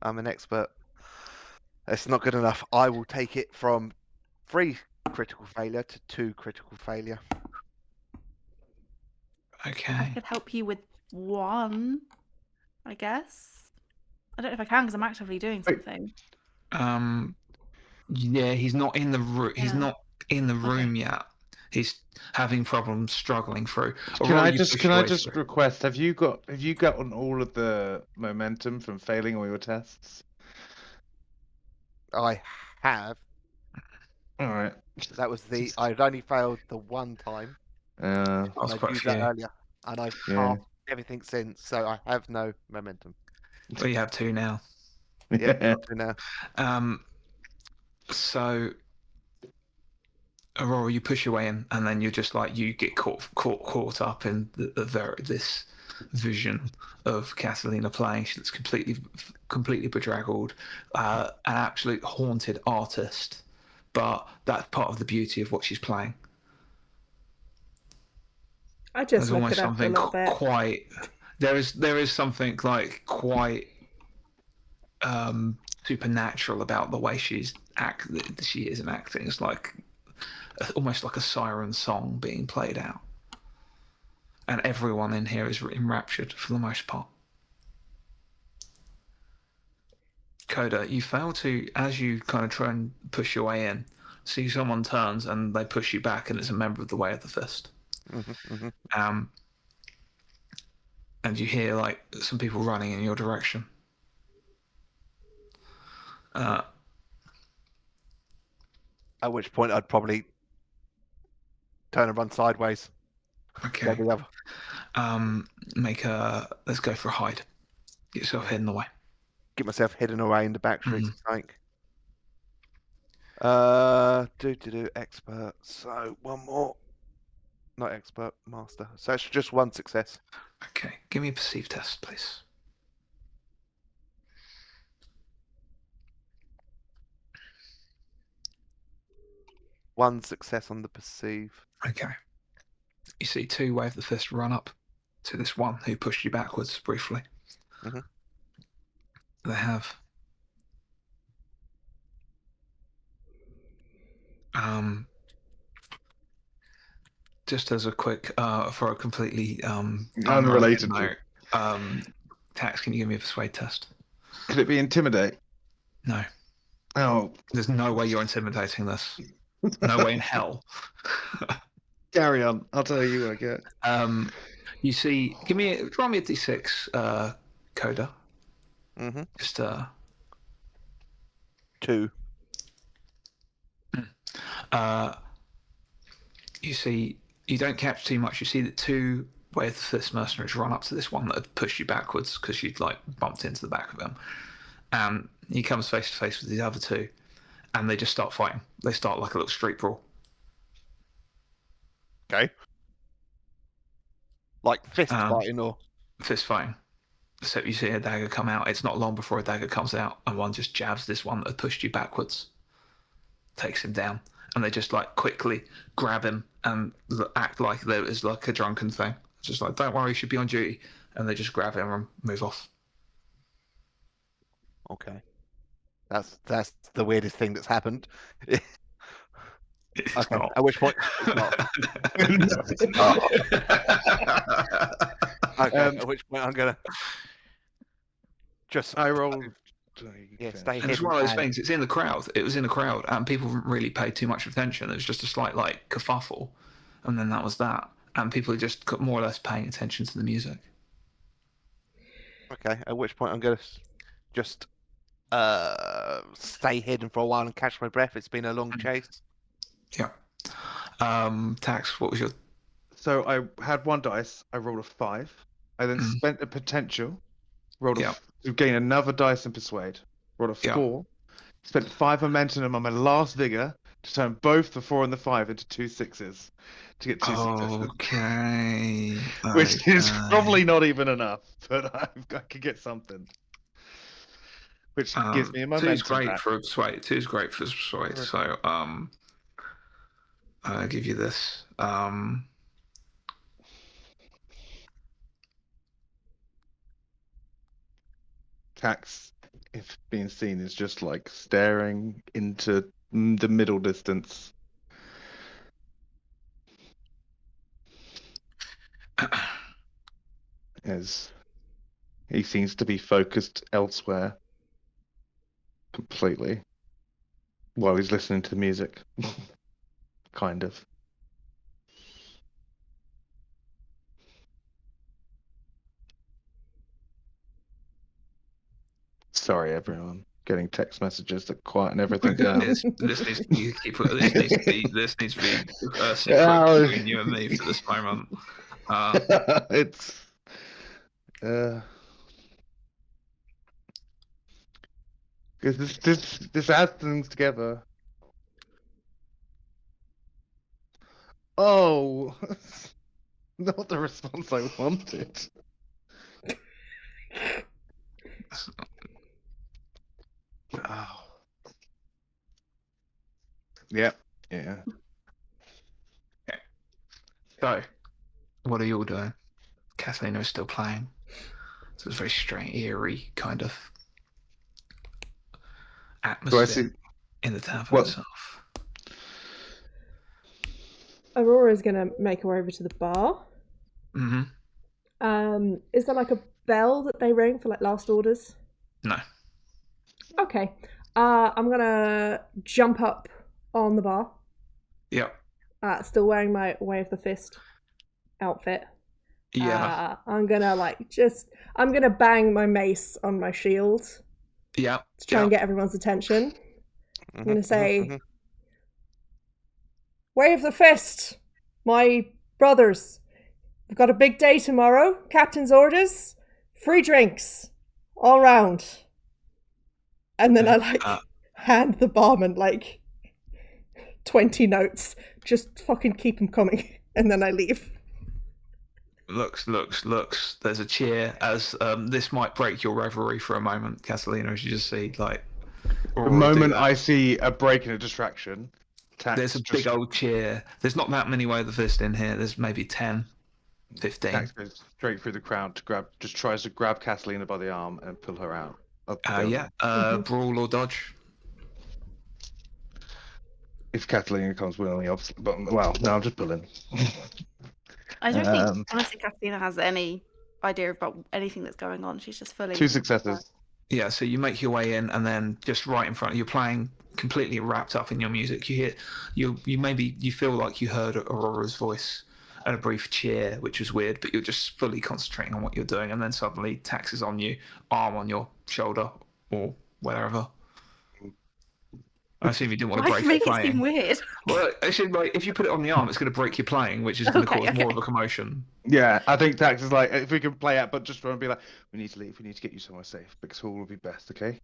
I'm an expert. That's not good enough. I will take it from 3 critical failure to 2 critical failure. I Okay. could help you with 1, I guess. I don't know if I can because I'm actively doing Wait. something. Yeah, he's not in the room. He's Yeah. not in the Okay. room yet. He's having problems struggling through. Can Aurora, I you just push can your I way just through. request? Have you gotten all of the momentum from failing all your tests? I have. All right. That was I'd only failed the 1 time. That was I'd quite a used that few. earlier. and I've Yeah. halved everything since, so I have no momentum. Well, you have 2 now. Yep, got to now. So Aurora, you push your way in, and then you're just like you get caught up in this vision of Catalina playing. She looks completely bedraggled, an absolute haunted artist. But that's part of the beauty of what she's playing. I just There's looked almost it up a something little bit. quite. There is something like quite supernatural about the way she is acting. It's like almost like a siren song being played out, and everyone in here is enraptured for the most part. Koda, you fail to, as you kind of try and push your way in, see someone turns and they push you back, and it's a member of the Way of the Fist. And you hear like some people running in your direction. At which point I'd probably turn and run sideways. Okay. Go the other. Let's go for a hide. Get yourself hidden away. Get myself hidden away in the back streets or something. Do expert. So one more. Not expert, master. So it's just one success. Okay. Give me a perceive test, please. One success on the perceive. Okay. You see 2 Way of the Fist run up to this one who pushed you backwards briefly. They have just as a quick for a completely Unrelated note, Ptaxx, can you give me a persuade test? Could it be intimidate? No. Oh, There's no way you're intimidating this. No way in hell. carry on. I'll tell you what I get. You see, draw me a d6, Koda. Just 2. You see, you don't catch too much. You see that 2 Way of the Fist mercenaries run up to this one that had pushed you backwards because you'd like bumped into the back of him. And he comes face to face with the other 2, and they just start fighting. They start like a little street brawl. Okay. Like fist fighting or fist fighting. So you see a dagger come out. It's not long before a dagger comes out, and one just jabs this one that had pushed you backwards, takes him down, and they just like quickly grab him and act like there is like a drunken thing. It's just like, don't worry, you should be on duty, and they just grab him and move off. Okay. That's the weirdest thing that's happened. It's okay. not. At which point it's not. Okay. At which point I'm gonna just I rolled. stay And it's hidden. one of those things. It's in the crowd. It was in the crowd, and people didn't really pay too much attention. It was just a slight like kerfuffle, and then that was that. And people just got more or less paying attention to the music. Okay. At which point I'm gonna just stay hidden for a while and catch my breath. It's been a long chase. Yeah. Ptaxx, what was your? So I had 1 dice. I rolled a 5. I then spent the potential. Rolled to gain another dice and persuade. Rolled a 4. Spent 5 momentum on my last vigor to turn both the 4 and the 5 into 2 6s to get 2 successes. Okay. Which is probably not even enough, but I could get something. Which gives me a momentum. 2's great back. for persuade. 2's great for persuade. So I'll give you this. Ptaxx, if being seen, is just like staring into the middle distance. As he seems to be focused elsewhere completely while he's listening to the music. Kind of. Sorry, everyone. Getting text messages that quieten everything down. this needs to be secret between you and me for this moment. It's because this adds things together. Oh, not the response I wanted. Oh. Yep. Yeah. So, what are you all doing? Catalina is still playing. So it's a very strange, eerie kind of atmosphere in the tavern itself. Aurora's gonna make her way over to the bar. Mm-hmm. Is there like a bell that they ring for like last orders? No. Okay. I'm gonna jump up on the bar. Yep. Still wearing my Wave the Fist outfit. Yeah. I'm gonna bang my mace on my shield. Yeah. To try and get everyone's attention. I'm gonna say, Wave the Fist, my brothers. We've got a big day tomorrow. Captain's orders. Free drinks. All round. And then I hand the barman 20 notes. Just fucking keep them coming. And then I leave. Looks. There's a cheer as this might break your reverie for a moment, Catalina, as you just see the moment I see a break and a distraction. There's a big old cheer. There's not that many Way of the Fist in here. There's maybe 10, 15. Ptaxx goes straight through the crowd tries to grab Catalina by the arm and pull her out. Brawl or dodge. If Catalina comes willingly, obviously. But no, I'm just pulling. I don't think honestly Catalina has any idea about anything that's going on. She's just fully 2 successes. Yeah, so you make your way in, and then just right in front, you're playing completely wrapped up in your music. You hear, you feel like you heard Aurora's voice and a brief cheer, which was weird, but you're just fully concentrating on what you're doing, and then suddenly Ptaxx is on you, arm on your shoulder or wherever. I assume you didn't want to break your playing. It seem weird. Well, actually, if you put it on the arm, it's going to break your playing, which is going to cause more of a commotion. Yeah, I think Ptaxx is like, if we can play out, but just want to be like, we need to leave. We need to get you somewhere safe because Hall will be best. Okay.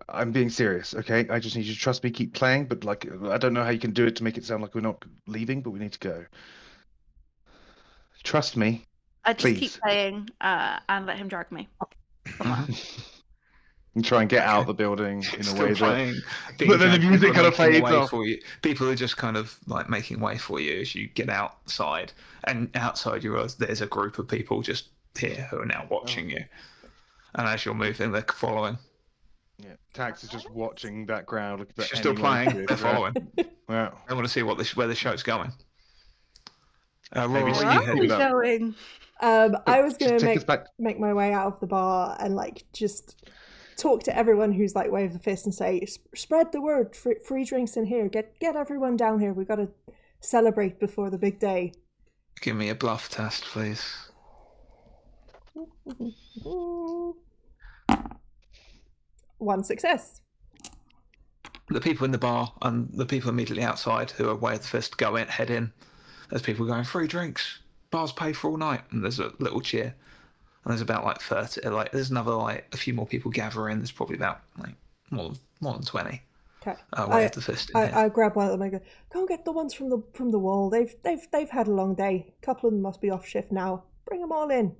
I'm being serious. Okay. I just need you to trust me. Keep playing, but I don't know how you can do it to make it sound like we're not leaving, but we need to go. Trust me. I just please. keep playing and let him drag me. And try and get out the building in a way playing, but then the music kind of fades off. For you. People are just kind of making way for you as you get outside, and outside you realize there's a group of people just here who are now watching you, and as you're moving, they're following. Yeah, Ptaxx is just watching that crowd. She's still playing. They're following. Wow. I want to see where the show's going. Where are we going? I was going to make my way out of the bar and just talk to everyone who's Wave the Fist and say, spread the word, free drinks in here, get everyone down here, we've got to celebrate before the big day. Give me a bluff test, please. One success. The people in the bar and the people immediately outside who are Way of the Fist head in. There's people going, free drinks, bars pay for all night, and there's a little cheer. And there's about 30, there's another a few more people gather in. There's probably about more than 20. Okay. Way of the Fist. I grab one of them and go and get the ones from the wall. They've had a long day. A couple of them must be off shift now. Bring them all in.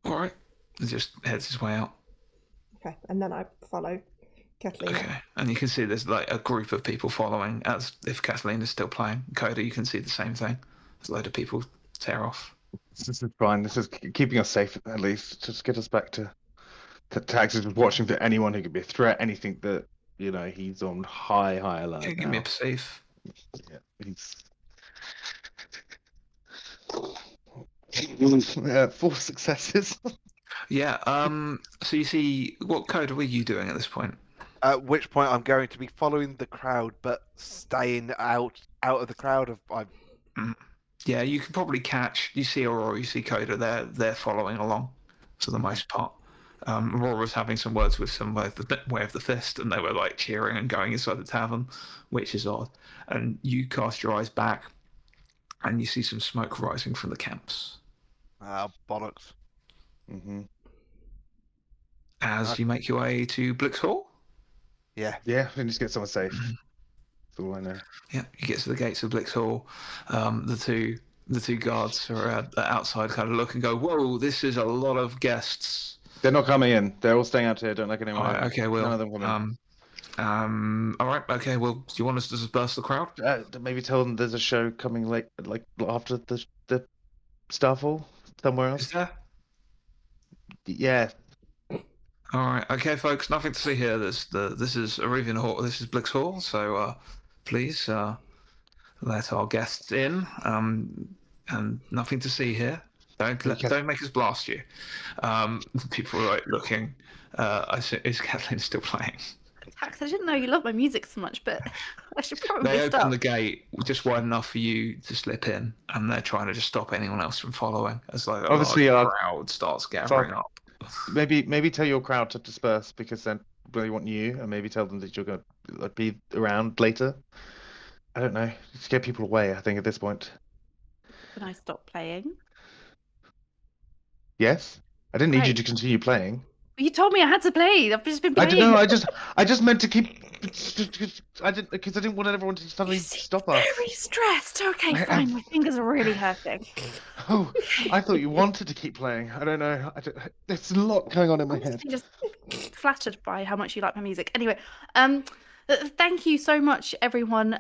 All right. He just heads his way out. Okay, and then I follow Catalina. Okay, and you can see there's a group of people following as if Catalina's still playing. Coda, you can see the same thing. There's a load of people tear off. This is fine. This is keeping us safe, at least. Just get us back to Ptaxx is watching for anyone who could be a threat, anything that, he's on high alert. Give me a perceive. Yeah, 4 successes. Yeah, so you see, what code were you doing at this point? At which point I'm going to be following the crowd, but staying out of the crowd. Yeah, you can probably you see Aurora, you see Koda, they're following along for the most part. Aurora's having some words with some Way of the Fist, and they were cheering and going inside the tavern, which is odd. And you cast your eyes back, and you see some smoke rising from the camps. Bollocks. Mm-hmm. As you make your way to Blix Hall, Yeah. Yeah, we need to get someone safe. That's all I know. yeah, you get to the gates of Blix Hall. The two guards are outside, kind of look and go, "Whoa, this is a lot of guests." They're not coming in. They're all staying out here. Don't let anyone All right, in. okay, well, None of them come in. all right, okay, well, do you want us to disperse the crowd? Maybe tell them there's a show coming late, like after the Starfall somewhere else. Is there? Yeah. All right, okay, folks, nothing to see here. This is Arabian Hall. This is Blix Hall. So please let our guests in. And nothing to see here. Don't make us blast you. People are like looking. Is Catalina still playing? Ptaxx, I didn't know you loved my music so much, but I should probably They stop. open the gate just wide enough for you to slip in, and they're trying to just stop anyone else from following. As like Obviously, a crowd starts gathering up. Maybe tell your crowd to disperse because then they want you, and maybe tell them that you're going to be around later. I don't know. Just get people away. I think at this point. Can I stop playing? Yes. I didn't need you Right. to continue playing. You told me I had to play. I've just been I playing. don't know. I just meant to keep. I didn't want everyone to suddenly You seem stop us. very stressed. Okay, I fine. am. My fingers are really hurting. Oh, I thought you wanted to keep playing. I don't know. There's a lot going on in my I'm head. just flattered by how much you like my music. Anyway, thank you so much, everyone.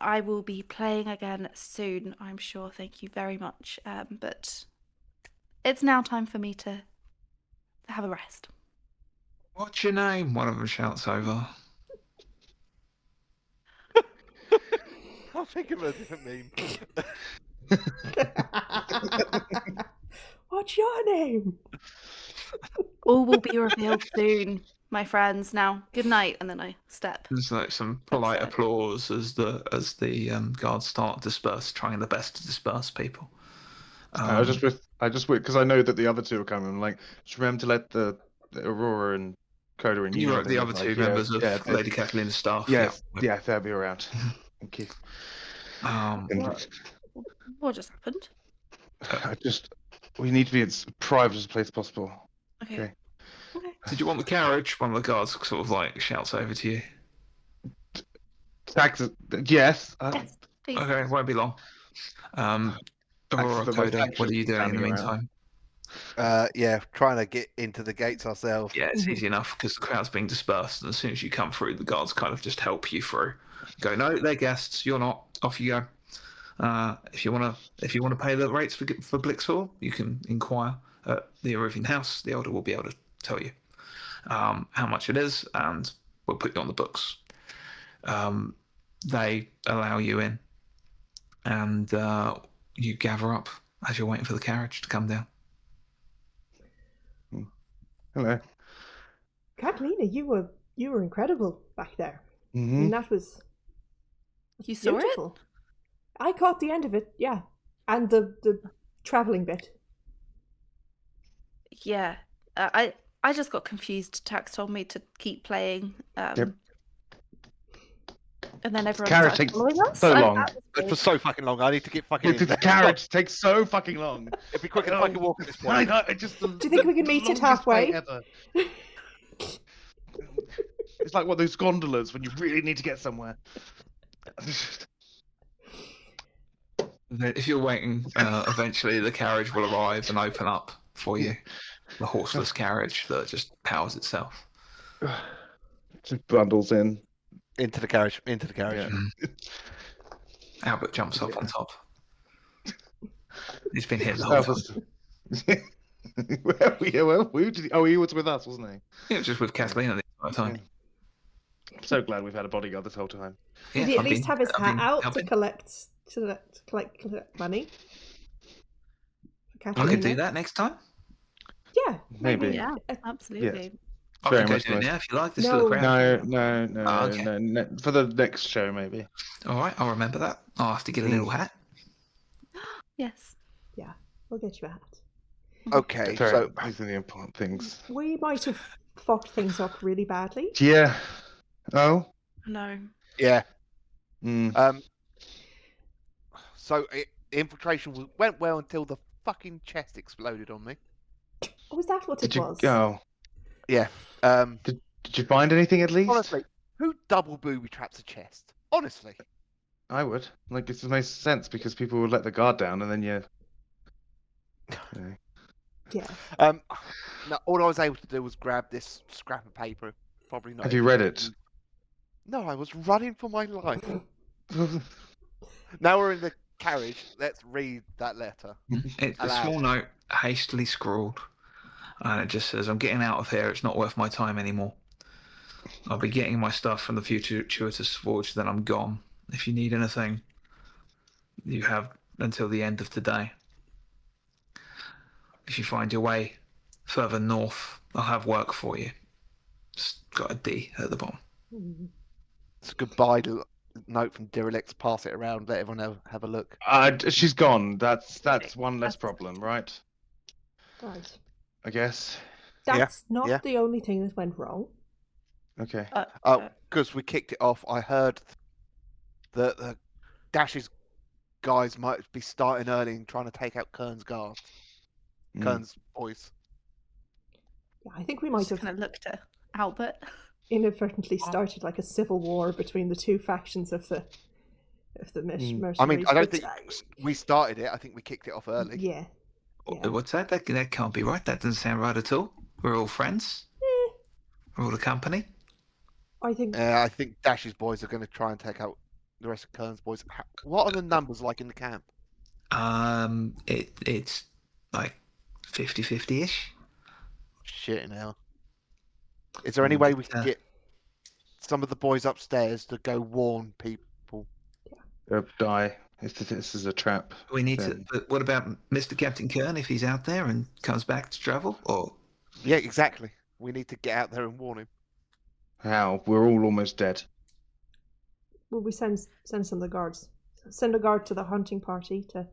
I will be playing again soon, I'm sure. Thank you very much. But it's now time for me to have a rest. What's your name? One of them shouts over. I'll think of a different meme. What's your name? All will be revealed soon, my friends. Now, good night. And then I step. There's like some polite Outside. applause as the guards start disperse, trying their best to disperse people. I just because I know that the other two are coming. I'm like, just remember to let the Aurora and Koda and You know were the other two members of Lady Catalina's staff. Yes, yeah, they'll be around. Thank you. What just happened? We need to be as private as a place possible. Okay. Did you want the carriage? One of the guards sort of like shouts over to you. Taxes, yes. Yes, please. Okay, won't be long. Aurora, the Koda, most what are you doing in the standing around. meantime? Yeah, trying to get into the gates ourselves. Yeah, it's easy enough because the crowd's being dispersed, and as soon as you come through, the guards kind of just help you through. Go, no, they're guests. You're not. Off you go. If you want to pay the rates for Blix Hall, you can inquire at the Arabian House. The elder will be able to tell you how much it is, and we'll put you on the books. They allow you in, and you gather up as you're waiting for the carriage to come down. Hello. Catalina, you were incredible back there. I Mm-hmm. mean, that was You saw it? beautiful. I caught the end of it, yeah, and the traveling bit. Yeah. I just got confused. Ptaxx told me to keep playing. Yep. And then everyone Carriage started takes following us. so long. It was so fucking long. I need to get fucking in. The carriage takes so fucking long. It'd be quicker if I could walk at this I point. know. Do you think we can meet it halfway? It's like one of those gondolas when you really need to get somewhere. If you're waiting, eventually the carriage will arrive and open up for you. The horseless carriage that just powers itself. Just bundles in. Into the carriage. Into the carriage. Yeah. Albert jumps up on top. He's been here the whole time. He was with us, wasn't he? He was just with Catalina the entire time. I'm so glad we've had a bodyguard this whole time. Did he Yeah, at least have his I've hat been out to helping. collect money? For I could Catalina? do that next time. Yeah, Maybe. Yeah, absolutely. I Very can go much do it so. now if you like. There's No. still a crowd. No, okay. no. For the next show, maybe. All right, I'll remember that. I'll have to get a little hat. Yes. we'll get you a hat. Okay, so These are the important things. We might have fucked things up really badly. Yeah. Oh. No. yeah. Mm. So The infiltration went well until the fucking chest exploded on me. Oh, is that what it Did you was? go? Yeah. Did you find anything at least? Honestly, who double booby traps a chest? Honestly. I would. Like, it makes sense because people would let the guard down and then you know. Yeah. No, all I was able to do was grab this scrap of paper. Probably not. Have you even read gonna it? No, I was running for my life. Now we're in the carriage. Let's read that letter. It's a Aloud. small note, hastily scrawled, and it just says, "I'm getting out of here. It's not worth my time anymore. I'll be getting my stuff from the Fortuitous Forge, then I'm gone. If you need anything, you have until the end of today. If you find your way further north, I'll have work for you." It's got a D at the bottom. It's a goodbye note from Derelict. Pass it around. Let everyone have a look. She's gone. That's one less That's- problem, right? Right. I guess. That's not yeah. the only thing that went wrong. Okay. Because we kicked it off, I heard that the Dash's guys might be starting early and trying to take out Kern's guards. Kern's boys. Yeah, I think we might Just have kind of looked at Albert. inadvertently started like a civil war between the two factions of the mercenaries. I mean, I don't but, think we started it. I think we kicked it off early. Yeah. Yeah. What's that? That can't be right. That doesn't sound right at all. We're all friends. We're all a company. I think I think Dash's boys are going to try and take out the rest of Kern's boys. What are the numbers like in the camp? It's like 50-50-ish. Shit now. Is there any way we can get some of the boys upstairs to go warn people? Die. This is a trap. We need then. to. But what about Mr. Captain Kern if he's out there and comes back to travel? Or Yeah, exactly. We need to get out there and warn him. How? We're all almost dead. will we send some of the guards? Send a guard to the hunting party to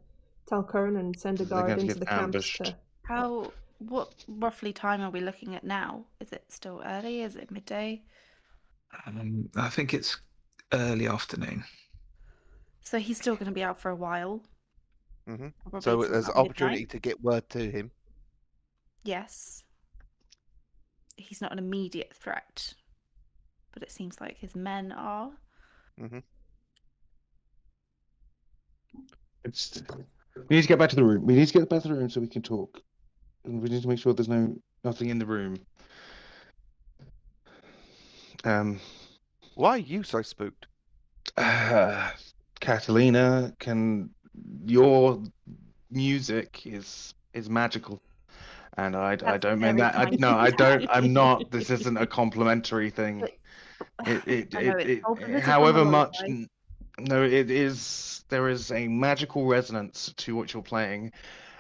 tell Kern, and send a They're guard going to into get the camps ambushed. to. What roughly time are we looking at now? Is it still early? Is it midday? I think it's early afternoon. So he's still going to be out for a while. Mm-hmm. Probably So till there's about opportunity midnight. to get word to him. Yes. He's not an immediate threat, but it seems like his men are. Mm-hmm. We need to get back to the room. We need to get back to the room so we can talk. And we need to make sure there's nothing in the room. Why are you so spooked? Catalina, your music is magical, and I That's don't mean very that. I kind. don't. I'm not. This isn't a complimentary thing. But- It, I know it's all political however knowledge, much. right? No, it is. There is a magical resonance to what you're playing,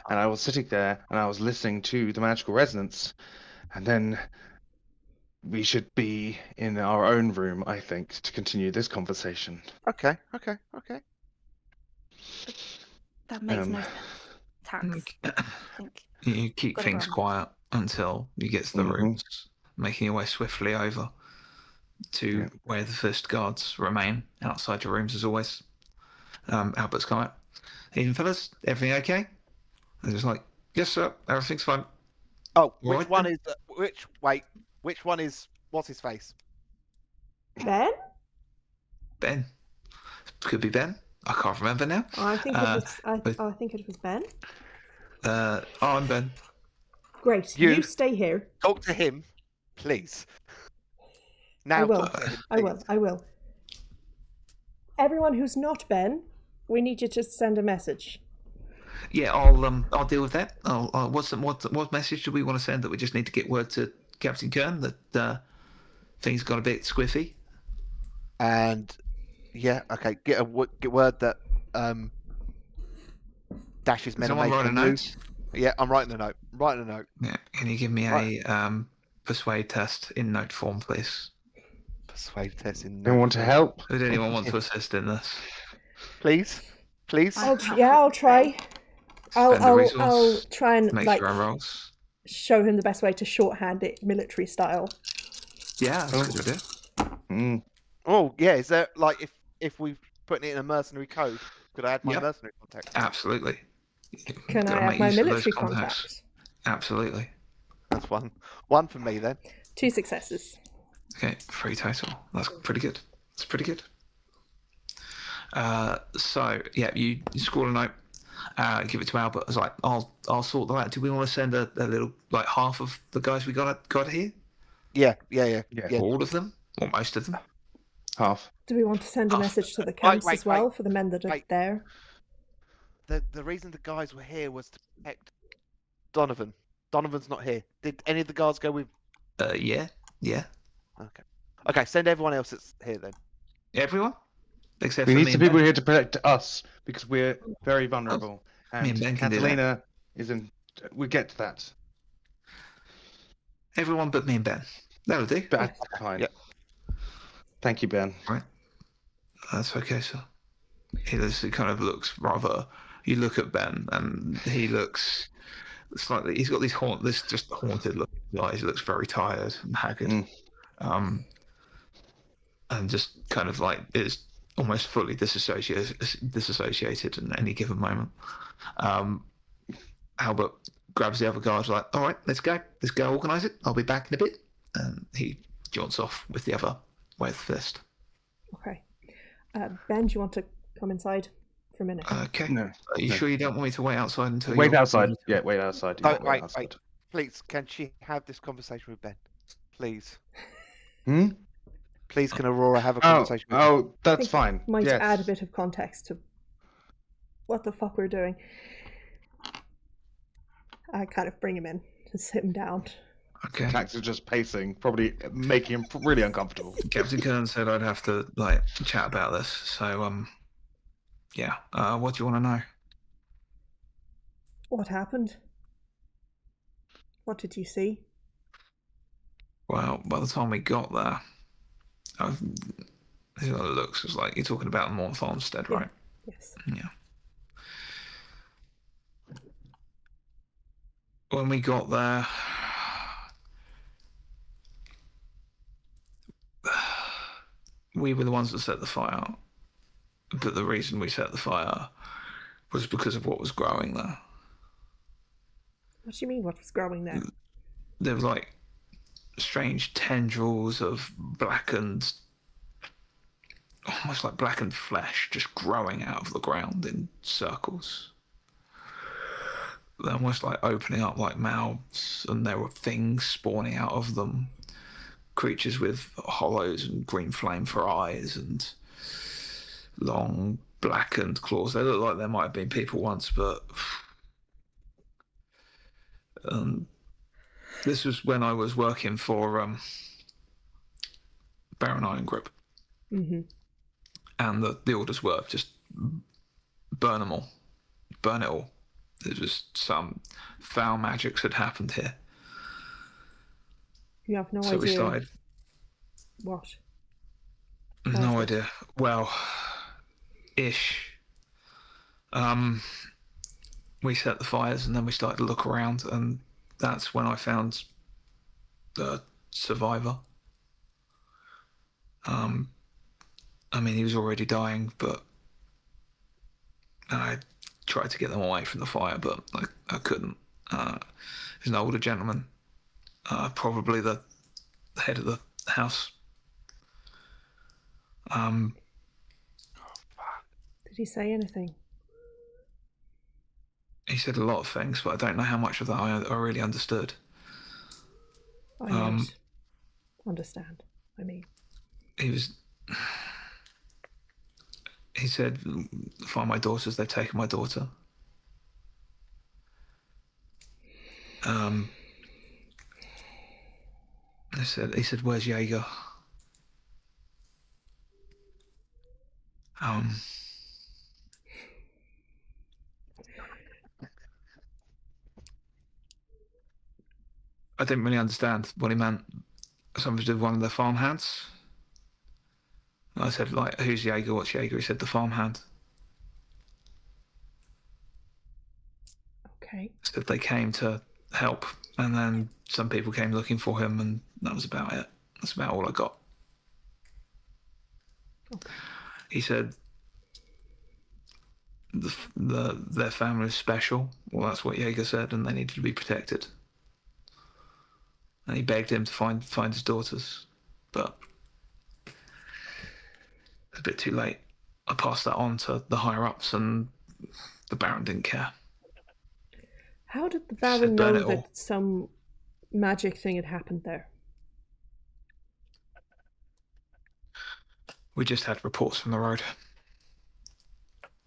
and I was sitting there and I was listening to the magical resonance, and then we should be in our own room, I think, to continue this conversation. Okay. That makes no Um, sense. Ptaxx. I think. You keep Gotta things run. quiet until you get to the Mhm. rooms, making your way swiftly over to Yeah. where the first guards remain outside your rooms as always. Albert's come out. Evening, fellas. Everything okay? And just like, yes, sir. Everything's fine. Oh, Right which one then. is which one is what's his face? Ben? Ben. Could be Ben. I can't remember now. I think it was. I think it was Ben. I'm Ben. Great. You- You stay here. Talk to him, please. Now I will. talk to him. I will. please. I will. Everyone who's not Ben, we need you to send a message. Yeah, I'll deal with that. What message do we want to send? That we just need to get word to Captain Kern that things got a bit squiffy. And yeah, okay. Get word that Dash's men are Someone making write a a move. note. Yeah, I'm writing a note. Yeah, can you give me a persuade test in note form, please? Persuade test in. Don't want to help? Does anyone want to assist in this? Please. I'm not I'll try. Spend a I'll resource. try and Make your own rolls. show him the best way to shorthand it military style. Yeah, that's a good idea. Mm. Oh yeah, is there like if we've putting it in a mercenary code? Could I add my Yep. mercenary contact? Absolutely. Can Gotta I make have my use of those military contacts. contact? Absolutely. That's one. One for me then. 2 successes. Okay, 3 total. That's pretty good. That's pretty good. So yeah, you scrawl a note, give it to Albert. I was like, I'll sort that out. Do we want to send a little, like, half of the guys we got here? Yeah. All of them, or most of them? Half. Do we want to send a Oh, message to the camps wait, as well for the men that are wait. there? The reason the guys were here was to protect Donovan. Donovan's not here. Did any of the guards go with? Yeah. Okay. Send everyone else that's here then. Everyone except We for need me some and people Ben. here to protect us because we're very vulnerable. Me and Ben can do that. Catalina is in. We get to that. Everyone but me and Ben. That'll do. That's fine. Yep. Thank you, Ben. That's okay, sir. He kind of looks rather. You look at Ben, and he looks slightly. He's got this just haunted look in his eyes. He looks very tired and haggard. And just kind of like is almost fully disassociated in any given moment. Albert grabs the other guard, like, all right, let's go organise it. I'll be back in a bit. And he jaunts off with the other with fist. Okay. Ben, do you want to come inside for a minute? Okay. No. Are you sure you don't want me to wait outside until Wait you're... outside. Yeah, wait outside. Oh, Yeah, wait. outside. Please, can she have this conversation with Ben? Please. Hmm? Please, can Aurora have a conversation with Ben? Oh, I that's think fine. Might Yes. add a bit of context to what the fuck we're doing. I kind of bring him in to sit him down. Okay. Ptaxx is just pacing, probably making him really uncomfortable. Captain Kern said I'd have to, like, chat about this. So, yeah. What do you want to know? What happened? What did you see? Well, by the time we got there, it looks as like you're talking about Morn Farmstead, Yeah. right? Yes. Yeah. When we got there, we were the ones that set the fire. But the reason we set the fire was because of what was growing there. What do you mean, what was growing there? There were like strange tendrils of blackened, almost like blackened flesh just growing out of the ground in circles. They're almost like opening up like mouths, and there were things spawning out of them. Creatures with hollows and green flame for eyes and long blackened claws. They look like there might have been people once, but this was when I was working for Baron Iron Grip. Mm-hmm. And the orders were just burn them all, burn it all. There was some foul magics had happened here. You have no So idea. we started. What? No idea. Well, ish. We set the fires and then we started to look around, and that's when I found the survivor. I mean, he was already dying, but I tried to get them away from the fire, but I couldn't. He's an older gentleman, probably the head of the house. Did he say anything? He said a lot of things, but I don't know how much of that I really understood. I don't understand. I mean, he said, find my daughters, they've taken my daughter. He said, where's Jaeger? I didn't really understand what he meant. Something to do with one of the farmhands. I said, like, who's Jaeger? What's Jaeger? He said, the farmhand. okay. Said they came to help, and then some people came looking for him, and that was about it. That's about all I got. Okay. He said their family is special. Well, that's what Jaeger said, and they needed to be protected. And he begged him to find his daughters, but it's a bit too late. I passed that on to the higher ups, and the Baron didn't care. How did the Said Baron burn know it all. that some magic thing had happened there? We just had reports from the road.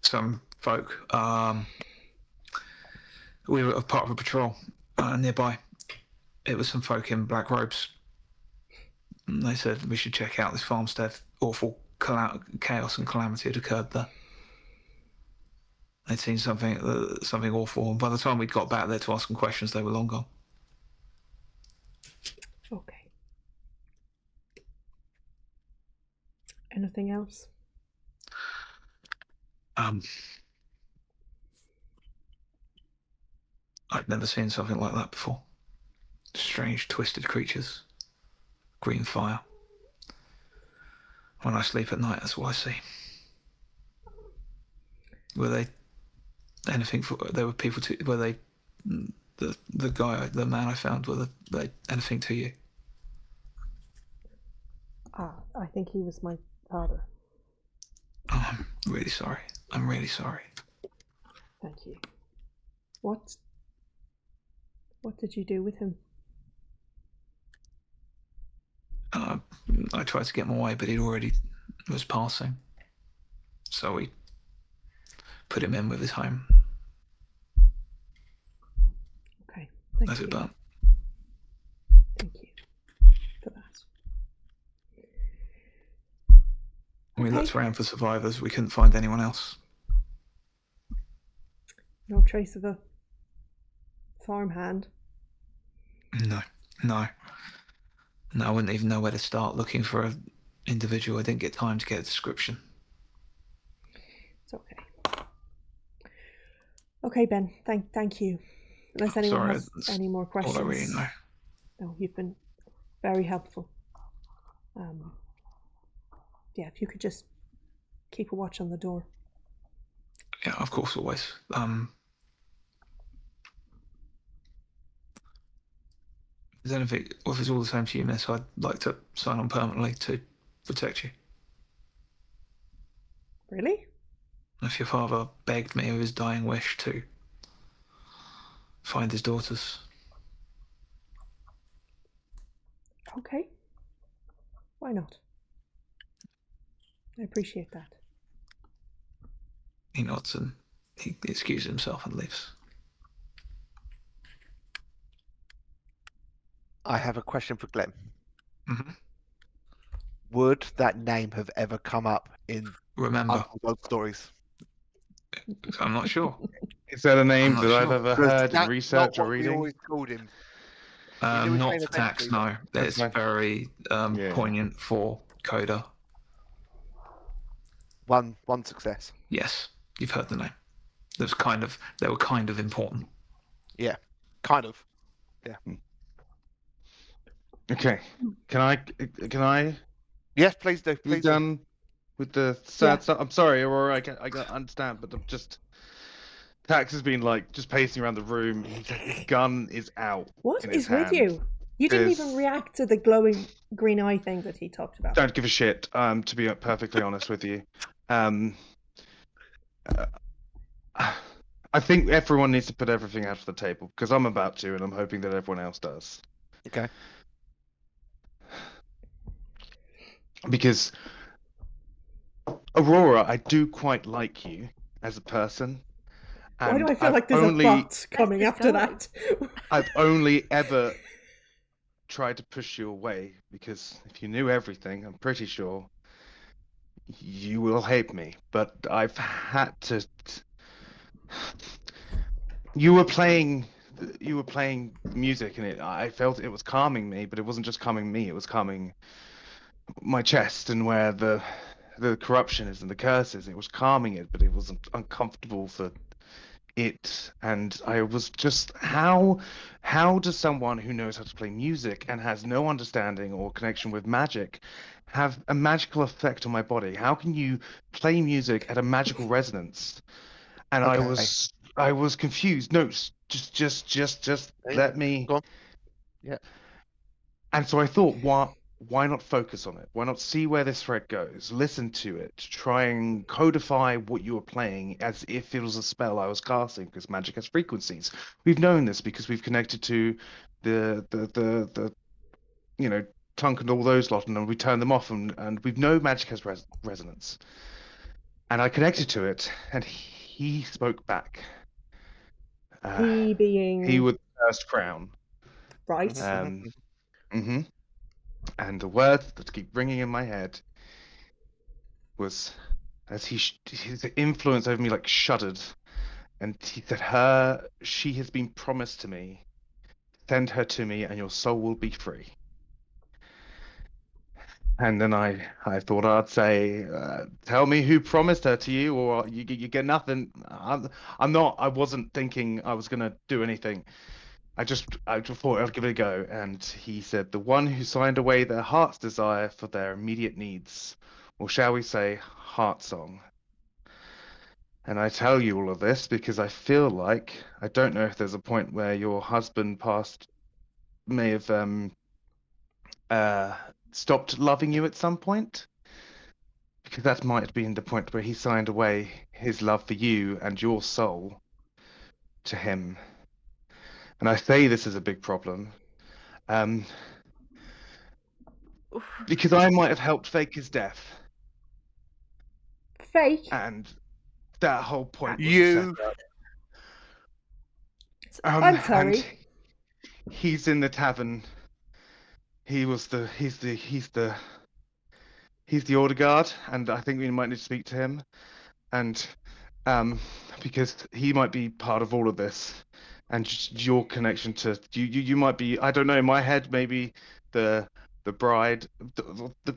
Some folk. We were a part of a patrol nearby. It was some folk in black robes. And they said we should check out this farmstead. Awful chaos and calamity had occurred there. They'd seen something awful, and by the time we got back there to ask them questions, they were long gone. Okay. Anything else? I'd never seen something like that before. Strange, twisted creatures. Green fire. When I sleep at night, that's what I see. Were they anything for? There were people to. Were they the man I found? Were they anything to you? I think he was my father. Oh, I'm really sorry. I'm really sorry. Thank you. What did you do with him? I tried to get him away, but he already was passing. So we put him in with his home. Okay. That's it done. Thank you for that. We Okay. looked around for survivors. We couldn't find anyone else. No trace of a farmhand. No. I wouldn't even know where to start looking for an individual. I didn't get time to get a description. It's okay. Okay, Ben. Thank you. Unless anyone Sorry, has that's any more questions. all I really know. No, you've been very helpful. Yeah, if you could just keep a watch on the door. Yeah, of course, always. Is anything? Well, if it's all the same to you, miss, I'd like to sign on permanently to protect you. Really? If your father begged me of his dying wish to find his daughters. Okay. Why not? I appreciate that. He nods and he excuses himself and leaves. I have a question for Glenn. Mm-hmm. Would that name have ever come up in Remember, untold stories? I'm not sure. Is that a name not that I've sure. ever Because heard in that's research not or what we reading? always called him. He knew his Not name for Ptaxx, eventually, no. That's It's fine. very Yeah. poignant for Koda. One success. Yes, you've heard the name. They were kind of important. Yeah, kind of. Okay. Can I Yes, please do. be Please do. done with the sad Yeah. stuff? I'm sorry, Aurora. I can understand, but I'm just. Tax has been like just pacing around the room. His gun is out. What in his is with hand. you? You didn't even There's- react to the glowing green eye thing that he talked about. Don't give a shit. To be perfectly honest with you, I think everyone needs to put everything out of the table because I'm about to, and I'm hoping that everyone else does. Okay. Because Aurora, I do quite like you as a person. Why And do I feel I've like there's only, a but coming this after go? that? I've only ever tried to push you away because if you knew everything, I'm pretty sure you will hate me. But I've had to. You were playing music, and I felt it was calming me, but it wasn't just calming me; it was calming my chest and where the corruption is and the curses. It was calming it, but it was uncomfortable for it. And I was just, how does someone who knows how to play music and has no understanding or connection with magic have a magical effect on my body? How can you play music at a magical resonance and Okay. I was confused. No, just Yeah, let me. go on. Yeah. And so I thought, why not focus on it? Why not see where this thread goes? Listen to it. Try and codify what you were playing as if it was a spell I was casting, because magic has frequencies. We've known this because we've connected to the Tunk and all those lot, and we turn them off, and we've known magic has resonance. And I connected to it, and he spoke back. He He being with the first crown. right. Mhm. hmm And the words that keep ringing in my head was as his influence over me like shuddered, and he said, she has been promised to me. Send her to me, and your soul will be free. And then I thought I'd say, tell me who promised her to you, or you get nothing. I wasn't thinking I was gonna do anything. I just thought I'd give it a go. And he said, the one who signed away their heart's desire for their immediate needs, or shall we say, heart song. And I tell you all of this because I feel like, I don't know if there's a point where your husband may have stopped loving you at some point, because that might have been the point where he signed away his love for you and your soul to him. And I say this is a big problem, because I might have helped fake his death, Fake. and that whole point was You. set up. I'm sorry. And he's in the tavern. He's the order guard, and I think we might need to speak to him, and because he might be part of all of this, and just your connection to you might be, I don't know, in my head maybe the bride,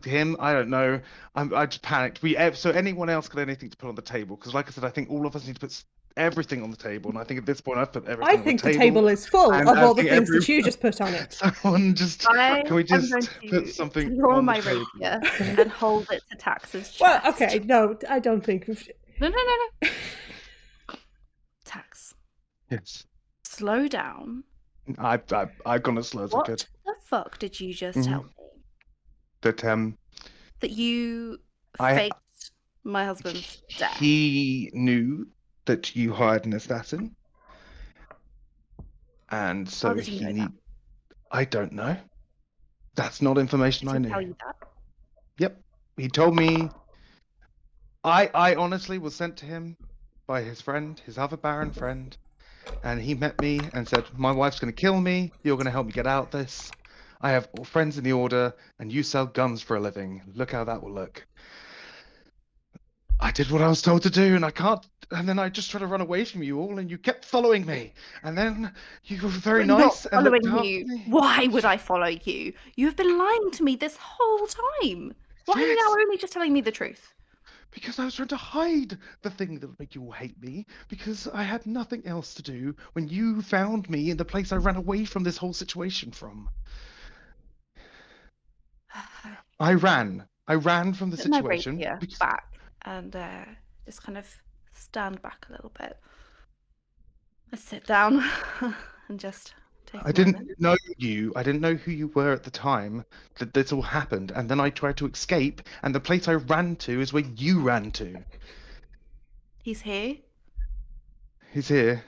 him, I don't know. I just panicked. So anyone else got anything to put on the table? Because like I said, I think all of us need to put everything on the table, and I think at this point I've put everything I on think the the table. table is full And of I all the think things that you just put on it. Someone just, I can we am going just to put something draw on my the table? rapier and hold it to Tax's chest. Well, okay, no, I don't think. No. Tax, Yes. slow down. I've gone as slow as I What could. the fuck did you just Mhm. tell me? That That you I- faked my husband's death? he knew that you hired an assassin, and so How did he know that? I don't know. That's not information Did I he knew. tell you that? Yep, he told me. I honestly was sent to him by his friend, his other Baron friend, and he met me and said, "My wife's going to kill me. You're going to help me get out this. I have friends in the order, and you sell guns for a living. Look how that will look." I did what I was told to do, and I can't. And then I just tried to run away from you all, and you kept following me. And then you were very Not nice and looked following after you. me. Why would I follow you? You have been lying to me this whole time. Why are you Yes. now only just telling me the truth? Because I was trying to hide the thing that would make you all hate me, because I had nothing else to do when you found me in the place I ran away from this whole situation from. I ran from the Put my situation. rapier back and just kind of stand back a little bit. I sit down and just take I a didn't moment. know you. I didn't know who you were at the time that this all happened. And then I tried to escape, and the place I ran to is where you ran to. He's here. He's here.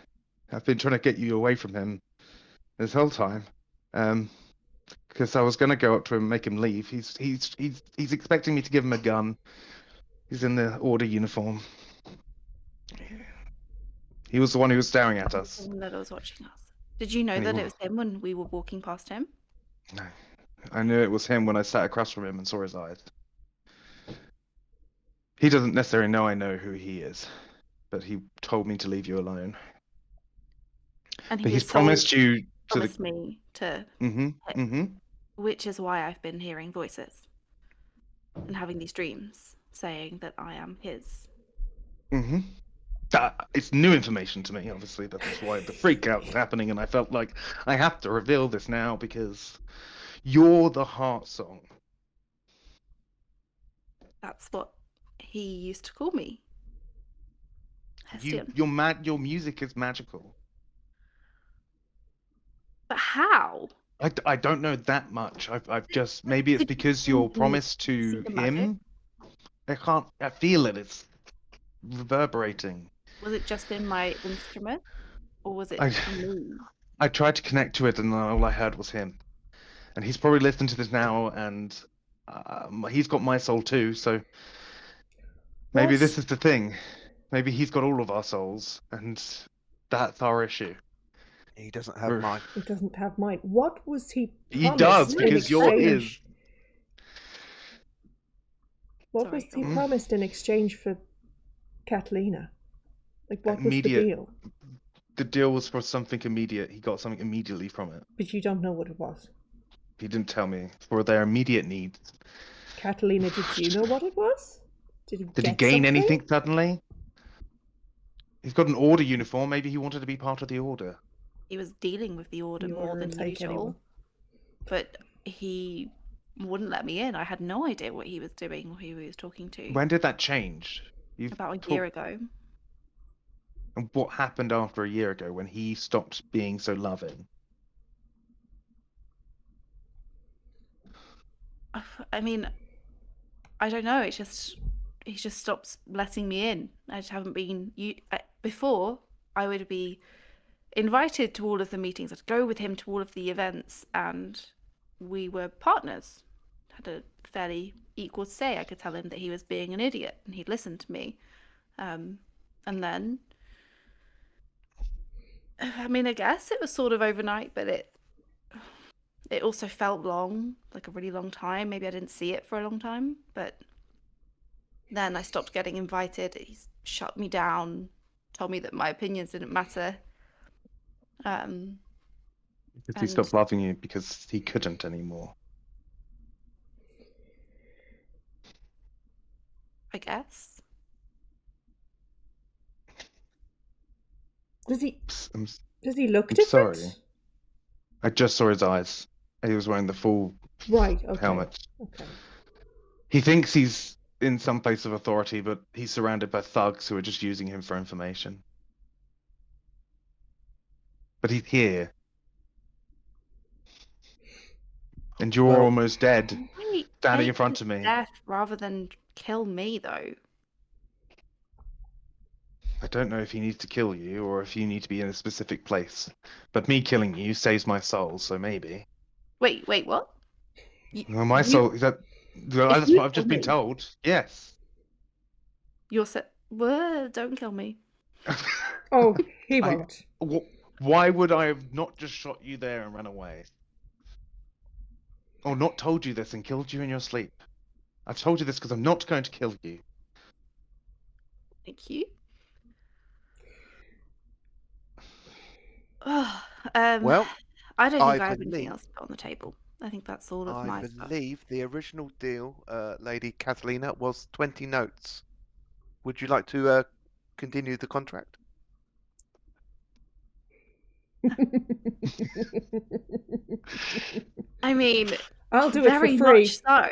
I've been trying to get you away from him this whole time. Because I was going to go up to him and make him leave. He's expecting me to give him a gun. He's in the order uniform. He was the one who was staring at us. Someone that was watching us. Did you know And he that it wa- was him when we were walking past him? No. I knew it was him when I sat across from him and saw his eyes. He doesn't necessarily know I know who he is, but he told me to leave you alone. And But he's has promised you to promised me to, the. which is why I've been hearing voices and having these dreams saying that I am his. It's new information to me, obviously. That's why the freak out's happening, and I felt like I have to reveal this now because you're the heart song. That's what he used to call me. Hestian. Your music is magical. But how? I don't know that much. I've just maybe it's Did you because see you're the- promised see to the magic? him. I feel it. It's reverberating. Was it just in my instrument, or was it I me? I tried to connect to it, and all I heard was him. And he's probably listening to this now, and he's got my soul too. So maybe this is the thing. Maybe he's got all of our souls, and that's our issue. He doesn't have We're- mine. He doesn't have mine. What was he He promised does, in because yours exchange? What Sorry, was he go on. promised in exchange for Catalina? Like, what was the Immediate- deal? The deal was for something immediate. He got something immediately from it. But you don't know what it was. He didn't tell me for their immediate needs. Catalina, did you know what it was? Did he Did he get gain something? anything suddenly? He's got an order uniform. Maybe he wanted to be part of the order. He was dealing with the order The more order than will take usual, anyone. but he wouldn't let me in. I had no idea what he was doing or who he was talking to. When did that change? You've About a talked- year ago. And what happened after a year ago when he stopped being so loving? I mean, I don't know. It's just he just stops letting me in. I just haven't been. Before I would be invited to all of the meetings. I'd go with him to all of the events, and we were partners. Had a fairly equal say. I could tell him that he was being an idiot, and he'd listen to me. And then, I mean, I guess it was sort of overnight, but it also felt long, like a really long time. Maybe I didn't see it for a long time, but then I stopped getting invited. He shut me down, told me that my opinions didn't matter. Did he And- stop loving you because he couldn't anymore? I guess. Does he I'm look I'm different? sorry. I just saw his eyes. He was wearing the full Right, okay. helmet. Okay. He thinks he's in some place of authority, but he's surrounded by thugs who are just using him for information. But he's here. And you're Well- almost dead, Why standing in fake front his of me. death rather than kill me, though. I don't know if he needs to kill you or if you need to be in a specific place. But me killing you saves my soul, so maybe. Wait, what? Well, my You- soul. That's you what I've kill just been me- told. Yes. You're Well, don't kill me. Oh, he I- won't. Why would I have not just shot you there and run away? Or not told you this and killed you in your sleep? I've told you this because I'm not going to kill you. Thank you. Well, Well, I don't think I I have anything believe- else to put on the table. I think that's all of I my stuff. believe the original deal, Lady Catalina, was 20 notes. Would you like to continue the contract? I mean, I'll do it very for free. much so.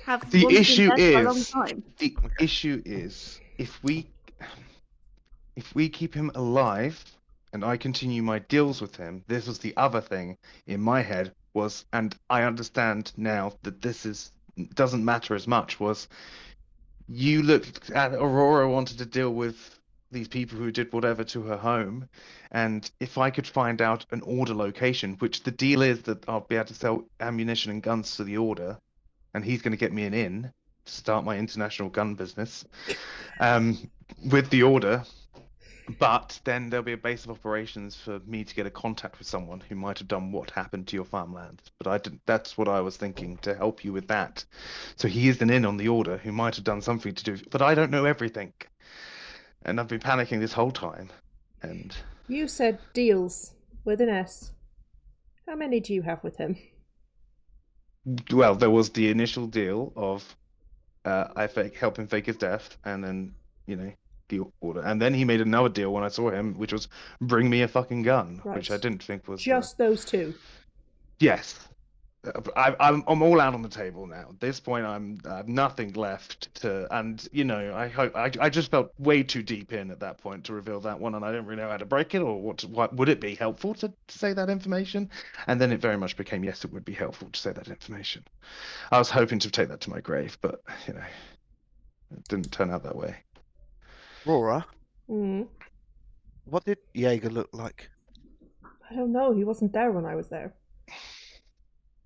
Have The one's been issue dead for a long is, time. the issue is, if we keep him alive and I continue my deals with him, this was the other thing in my head was, and I understand now that doesn't matter as much, was you looked at Aurora wanted to deal with these people who did whatever to her home, and if I could find out an order location, which the deal is that I'll be able to sell ammunition and guns to the order, and he's going to get me an in to start my international gun business with the order. But then there'll be a base of operations for me to get a contact with someone who might have done what happened to your farmland. But I didn't. That's what I was thinking, to help you with that. So he is an in on the order who might have done something to do. But I don't know everything, and I've been panicking this whole time. And You said deals with an S. How many do you have with him? well, there was the initial deal of help him fake his death, and then the order, and then he made another deal when I saw him, which was bring me a fucking gun, which I Right. didn't think was Just those two. yes. I'm all out on the table now. At this point, I have nothing left to, and I just felt way too deep in at that point to reveal that one, and I didn't really know how to break it or what would it be helpful to say that information, and then it very much became yes, it would be helpful to say that information. I was hoping to take that to my grave, but it didn't turn out that way. Aurora, Mm. what did Jaeger look like? I don't know. He wasn't there when I was there.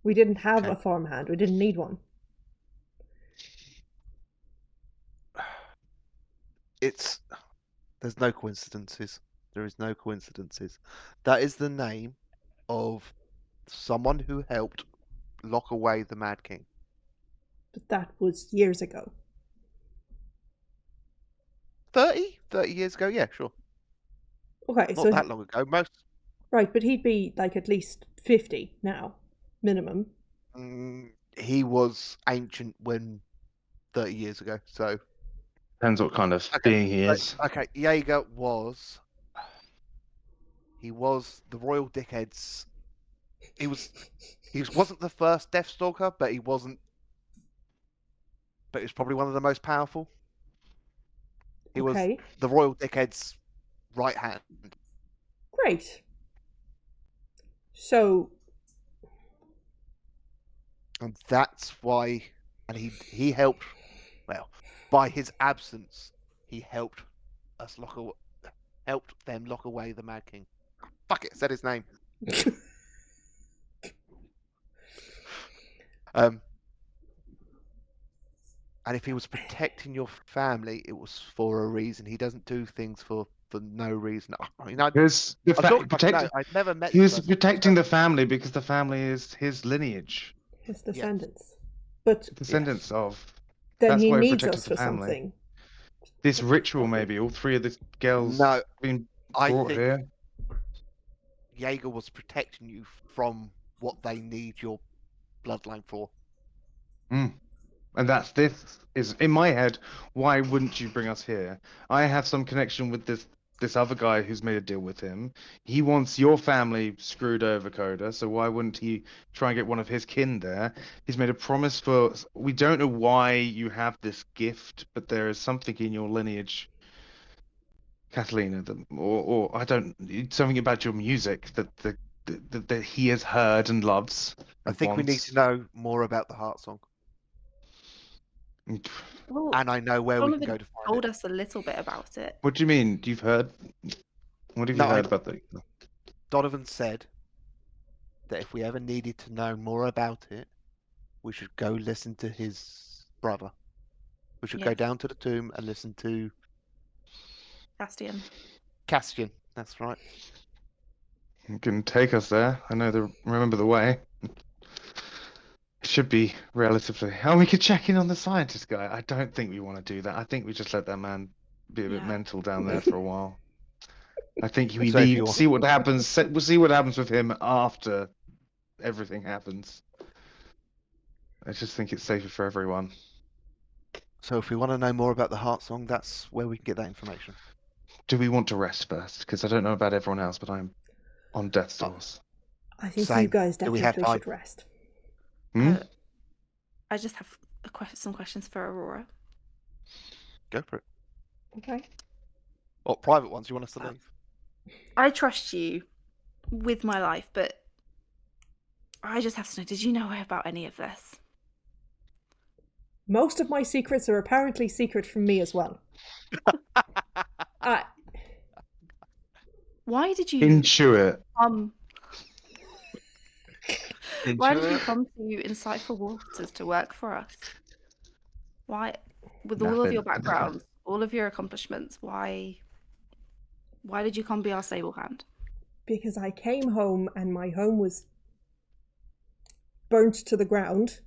We didn't have Okay. a farmhand. We didn't need one. There's no coincidences. There is no coincidences. That is the name of someone who helped lock away the Mad King. But that was years ago. 30 years ago? Yeah, sure. Okay, Not so that long ago. right, but he'd be like at least 50 now, minimum. He was ancient when 30 years ago, so... Depends what kind of Okay, being he is. Okay, Jaeger was... He was the Royal Dickhead's... He wasn't the first Deathstalker, but he wasn't... But he was probably one of the most powerful. He was Okay, the Royal Dickhead's right hand. great. So, And that's why... And he helped... Well, by his absence, he helped us helped them lock away the Mad King. Fuck it, said his name. And if he was protecting your family, it was for a reason. He doesn't do things for no reason. I mean, Because I've never met. he was the person, protecting the family because the family is his lineage, his descendants. But descendants of. then That's he why he needs protected us the for family. something. This ritual, maybe all three of the girls No, being I brought think here. Jaeger was protecting you from what they need your bloodline for. And this is in my head. Why wouldn't you bring us here? I have some connection with this other guy who's made a deal with him. He wants your family screwed over, Koda. So why wouldn't he try and get one of his kin there? He's made a promise for. We don't know why you have this gift, but there is something in your lineage, Catalina, or I don't something about your music that he has heard and loves. I think we need to know more about the Heart Song, Well, and I know where we can Donovan go to find told it. us a little bit about it. What do you mean? You've heard? What have you No, heard about the? Donovan said that if we ever needed to know more about it, we should go listen to his brother. We should go Yes. down to the tomb and listen to Castian. Castian. That's right. You can take us there. I know remember the way. It should be relatively. Oh, we could check in on the scientist guy. I don't think we want to do that. I think we just let that man be a bit Yeah. mental down there for a while. I think we So if need you to see what happens. We'll see what happens with him after everything happens. I just think it's safer for everyone. So if we want to know more about the Heart Song, that's where we can get that information. Do we want to rest first? Because I don't know about everyone else, but I'm on death's doors. I think you Same. guys Do we have definitely time? should rest. I just have some questions for Aurora. Go for it. Okay. Or private ones you want us to leave? I trust you with my life, but I just have to know, did you know about any of this? Most of my secrets are apparently secret from me as well. Why did you Intuit. Why did you come to Insightful Waters to work for us? Why, with all of your background, all of your accomplishments, why did you come be our stable hand? Because I came home and my home was burnt to the ground.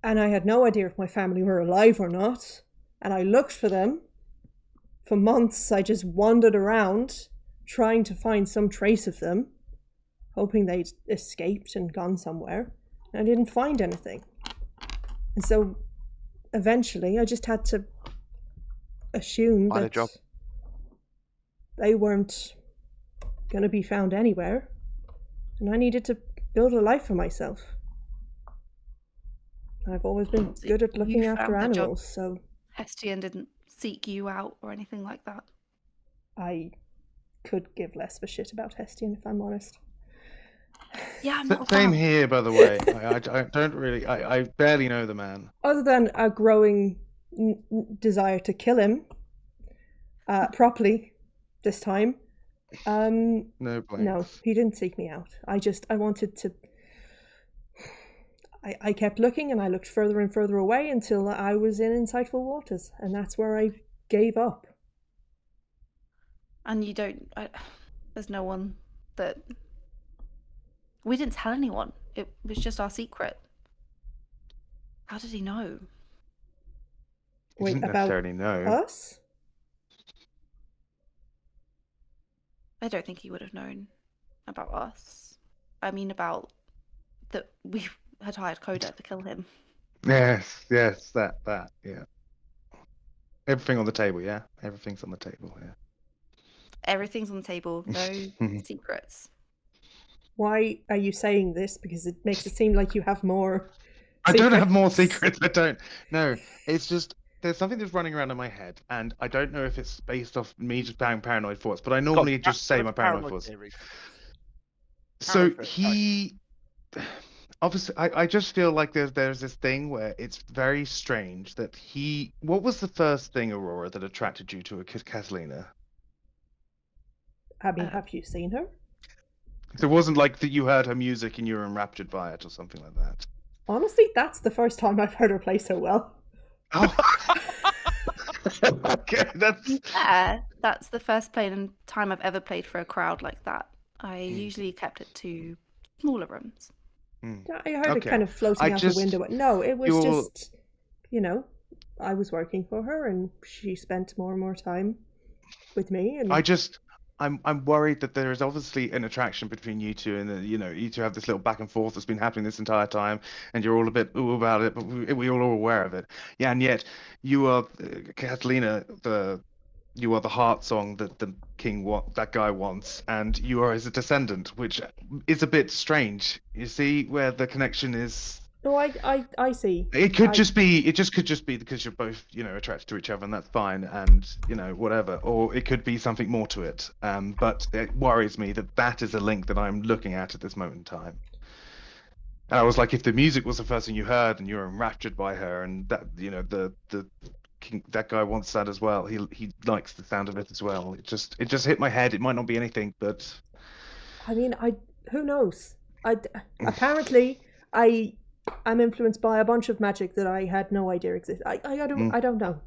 And I had no idea if my family were alive or not. And I looked for them. For months, I just wandered around, trying to find some trace of them, hoping they'd escaped and gone somewhere. And I didn't find anything. And so, eventually, I just had to assume Find a that job. they weren't going to be found anywhere. And I needed to build a life for myself. I've always been So good at you looking after found the job. animals, so Hestian didn't seek you out or anything like that. I could give less of a shit about Hestian, if I'm honest. Yeah, I'm not a Same fan. here, by the way. I don't really. I barely know the man. Other than a growing desire to kill him properly this time, No blanks. no, he didn't seek me out. I wanted to. I kept looking, and I looked further and further away until I was in insightful waters, and that's where I gave up. And you don't. There's no one that. We didn't tell anyone. It was just our secret. How did he know? He Wait, didn't about necessarily know. us? I don't think he would have known about us. I mean, about that we had hired Koda to kill him. Yes, that, yeah. Everything on the table, yeah? Everything's on the table, yeah. Everything's on the table. No secrets. Why are you saying this? Because it makes it seem like you have more. I don't have more secrets. I don't. No, it's just there's something that's running around in my head, and I don't know if it's based off me just having paranoid thoughts, but I normally just say my paranoid thoughts. theories. So Paranoid he, obviously, I just feel like there's this thing where it's very strange that he. What was the first thing, Aurora, that attracted you to a Catalina? I mean, have you seen her? So it wasn't like that you heard her music and you were enraptured by it or something like that. Honestly, that's the first time I've heard her play so well. Oh. Okay, that's. Yeah, that's the first time I've ever played for a crowd like that. I usually kept it to smaller rooms. I heard it kind of floating out the window. No, it was just, I was working for her, and she spent more and more time with me. And I'm worried that there is obviously an attraction between you two, and you two have this little back and forth that's been happening this entire time, and you're all a bit ooh about it, but we all are aware of it. Yeah, and yet you are Catalina, you are the heart song that the king that guy wants, and you are his descendant, which is a bit strange. You see where the connection is. No, I see. It could just be because you're both, attracted to each other, and that's fine, and whatever. Or it could be something more to it. But it worries me that is a link that I'm looking at this moment in time. And I was like, if the music was the first thing you heard, and you were enraptured by her, and that the king, that guy wants that as well. He likes the sound of it as well. It just hit my head. It might not be anything, but I mean, who knows? Apparently I'm influenced by a bunch of magic that I had no idea existed. I don't know.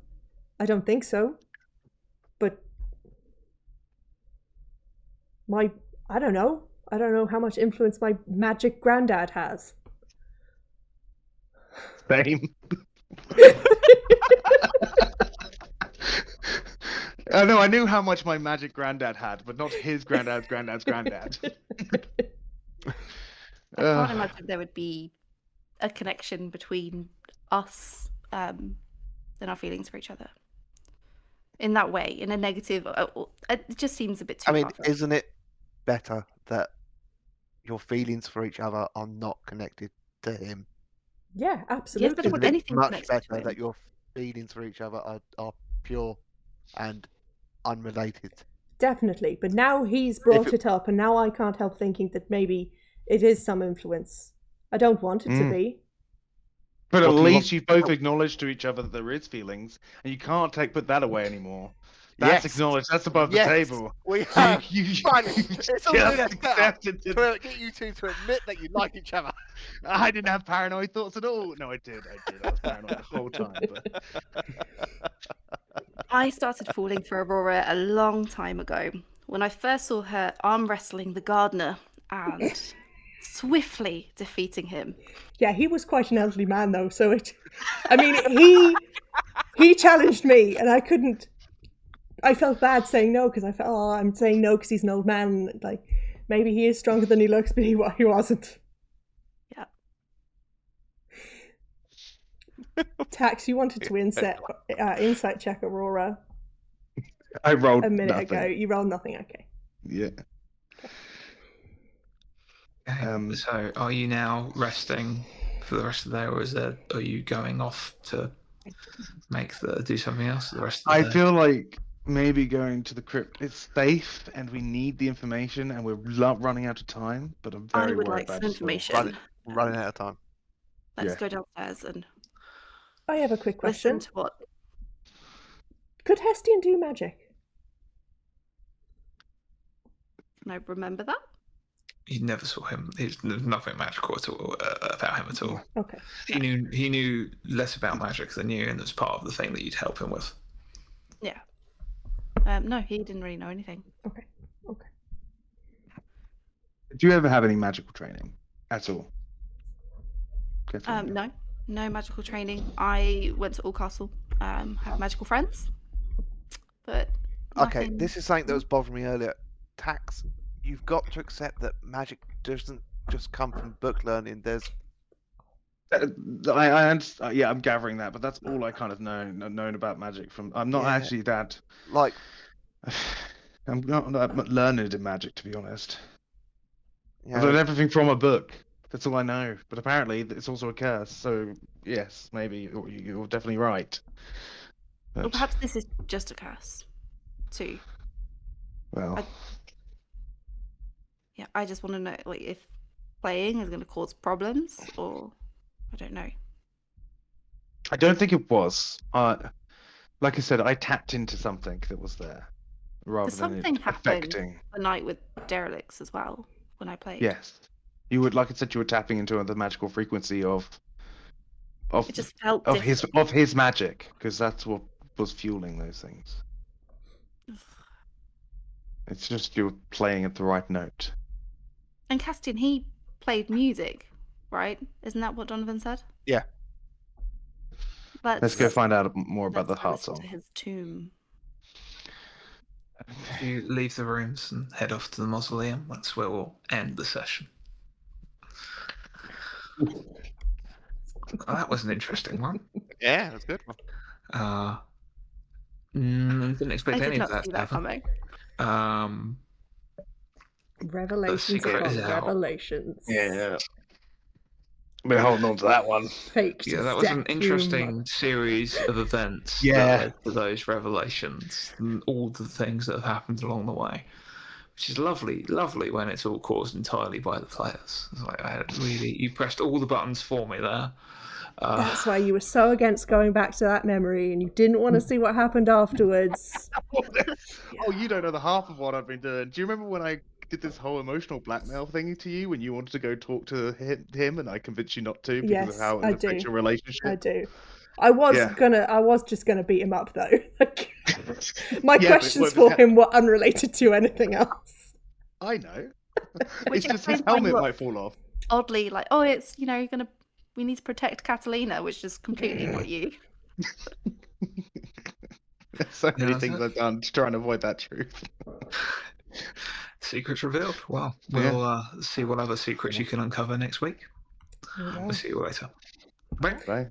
I don't think so. But I don't know. I don't know how much influence my magic granddad has. same. No, I knew how much my magic granddad had, but not his granddad's granddad's granddad. I can't imagine there would be a connection between us and our feelings for each other in that way, in a negative. It just seems a bit too. I mean, far-fetched. isn't it better that your feelings for each other are not connected to him? Yeah, absolutely. I don't want anything much connected better to him. that your feelings for each other are pure and unrelated. Definitely, but now he's brought it up, and now I can't help thinking that maybe it is some influence. I don't want it to be. But at least you've both acknowledged to each other that there is feelings, and you can't put that away anymore. That's acknowledged. That's above the table. We have. Fine. It's all accepted to get you two to admit that you like each other. I didn't have paranoid thoughts at all. No, I did. I was paranoid the whole time. But... I started falling for Aurora a long time ago when I first saw her arm wrestling the gardener and swiftly defeating him. Yeah, he was quite an elderly man, though. So he challenged me, and I couldn't. I felt bad saying no because I felt, I'm saying no because he's an old man. Like maybe he is stronger than he looks, but he wasn't. Yeah. Ptaxx, you wanted to insight check Aurora. I rolled a minute nothing. ago. You rolled nothing. Okay. Yeah. So, are you now resting for the rest of the day, or are you going off to do something else for the rest of the I day? feel like maybe going to the crypt is safe, and we need the information, and we're running out of time. But I'm very I would worried like about some it still. information. Running out of time. Let's Yeah. go downstairs and I have a quick listen question. to what. Could Hestian do magic? Can I remember that? You never saw him. There's nothing magical at all about him at all. Okay. He knew less about magic than you, and it was part of the thing that you'd help him with. Yeah. No, he didn't really know anything. Okay. Did you ever have any magical training at all? Catalina? No magical training. I went to All Castle. Have magical friends, but Okay, nothing... this is something that was bothering me earlier. Ptaxx, you've got to accept that magic doesn't just come from book learning. There's I understand. Yeah, I'm gathering that, but that's all I kind of known about magic from. I'm not Yeah. actually that. like I'm not that learned in magic, to be honest. you I've know, learned everything from a book. That's all I know. But apparently, it's also a curse. So yes, maybe you're definitely right. Or But, perhaps this is just a curse, too. well, Yeah, I just want to know, like, if playing is going to cause problems, or I don't know. I don't think it was. Like I said, I tapped into something that was there, rather Because than something it happened affecting. the night with derelicts as well when I played. Yes, you would. Like I said, you were tapping into the magical frequency of It just felt of different. his magic, because that's what was fueling those things. It's just you're playing at the right note. And Castian, he played music, right? Isn't that what Donovan said? Yeah. Let's go find out more about the let's go heart listen song. to his tomb. If you leave the rooms and head off to the mausoleum, that's where we'll end the session. That was an interesting one. yeah, that's good. Didn't expect I any did of not that see to that happen. coming. Revelations secret is upon out. revelations. Yeah. Been holding on to that one. Faked. Yeah, that was an step interesting humor. series of events Yeah. that led to those revelations and all the things that have happened along the way, which is lovely when it's all caused entirely by the players. It's like you pressed all the buttons for me there. That's why you were so against going back to that memory, and you didn't want to see what happened afterwards. Oh, you don't know the half of what I've been doing. Do you remember when I did this whole emotional blackmail thing to you when you wanted to go talk to him and I convinced you not to because Yes, of how it I would affect do. your relationship? I do. I was Yeah. just gonna beat him up though. My Yeah, but questions what was for him were unrelated to anything else. I know. Which It's just his explains why you helmet were might fall off. oddly like, oh, it's, we need to protect Catalina, which is completely not you. There's so many Yeah, things I've done to try and avoid that truth. Secrets revealed. Well, Yeah. we'll see what other secrets you can uncover next week. We'll see you later. Bye. Bye.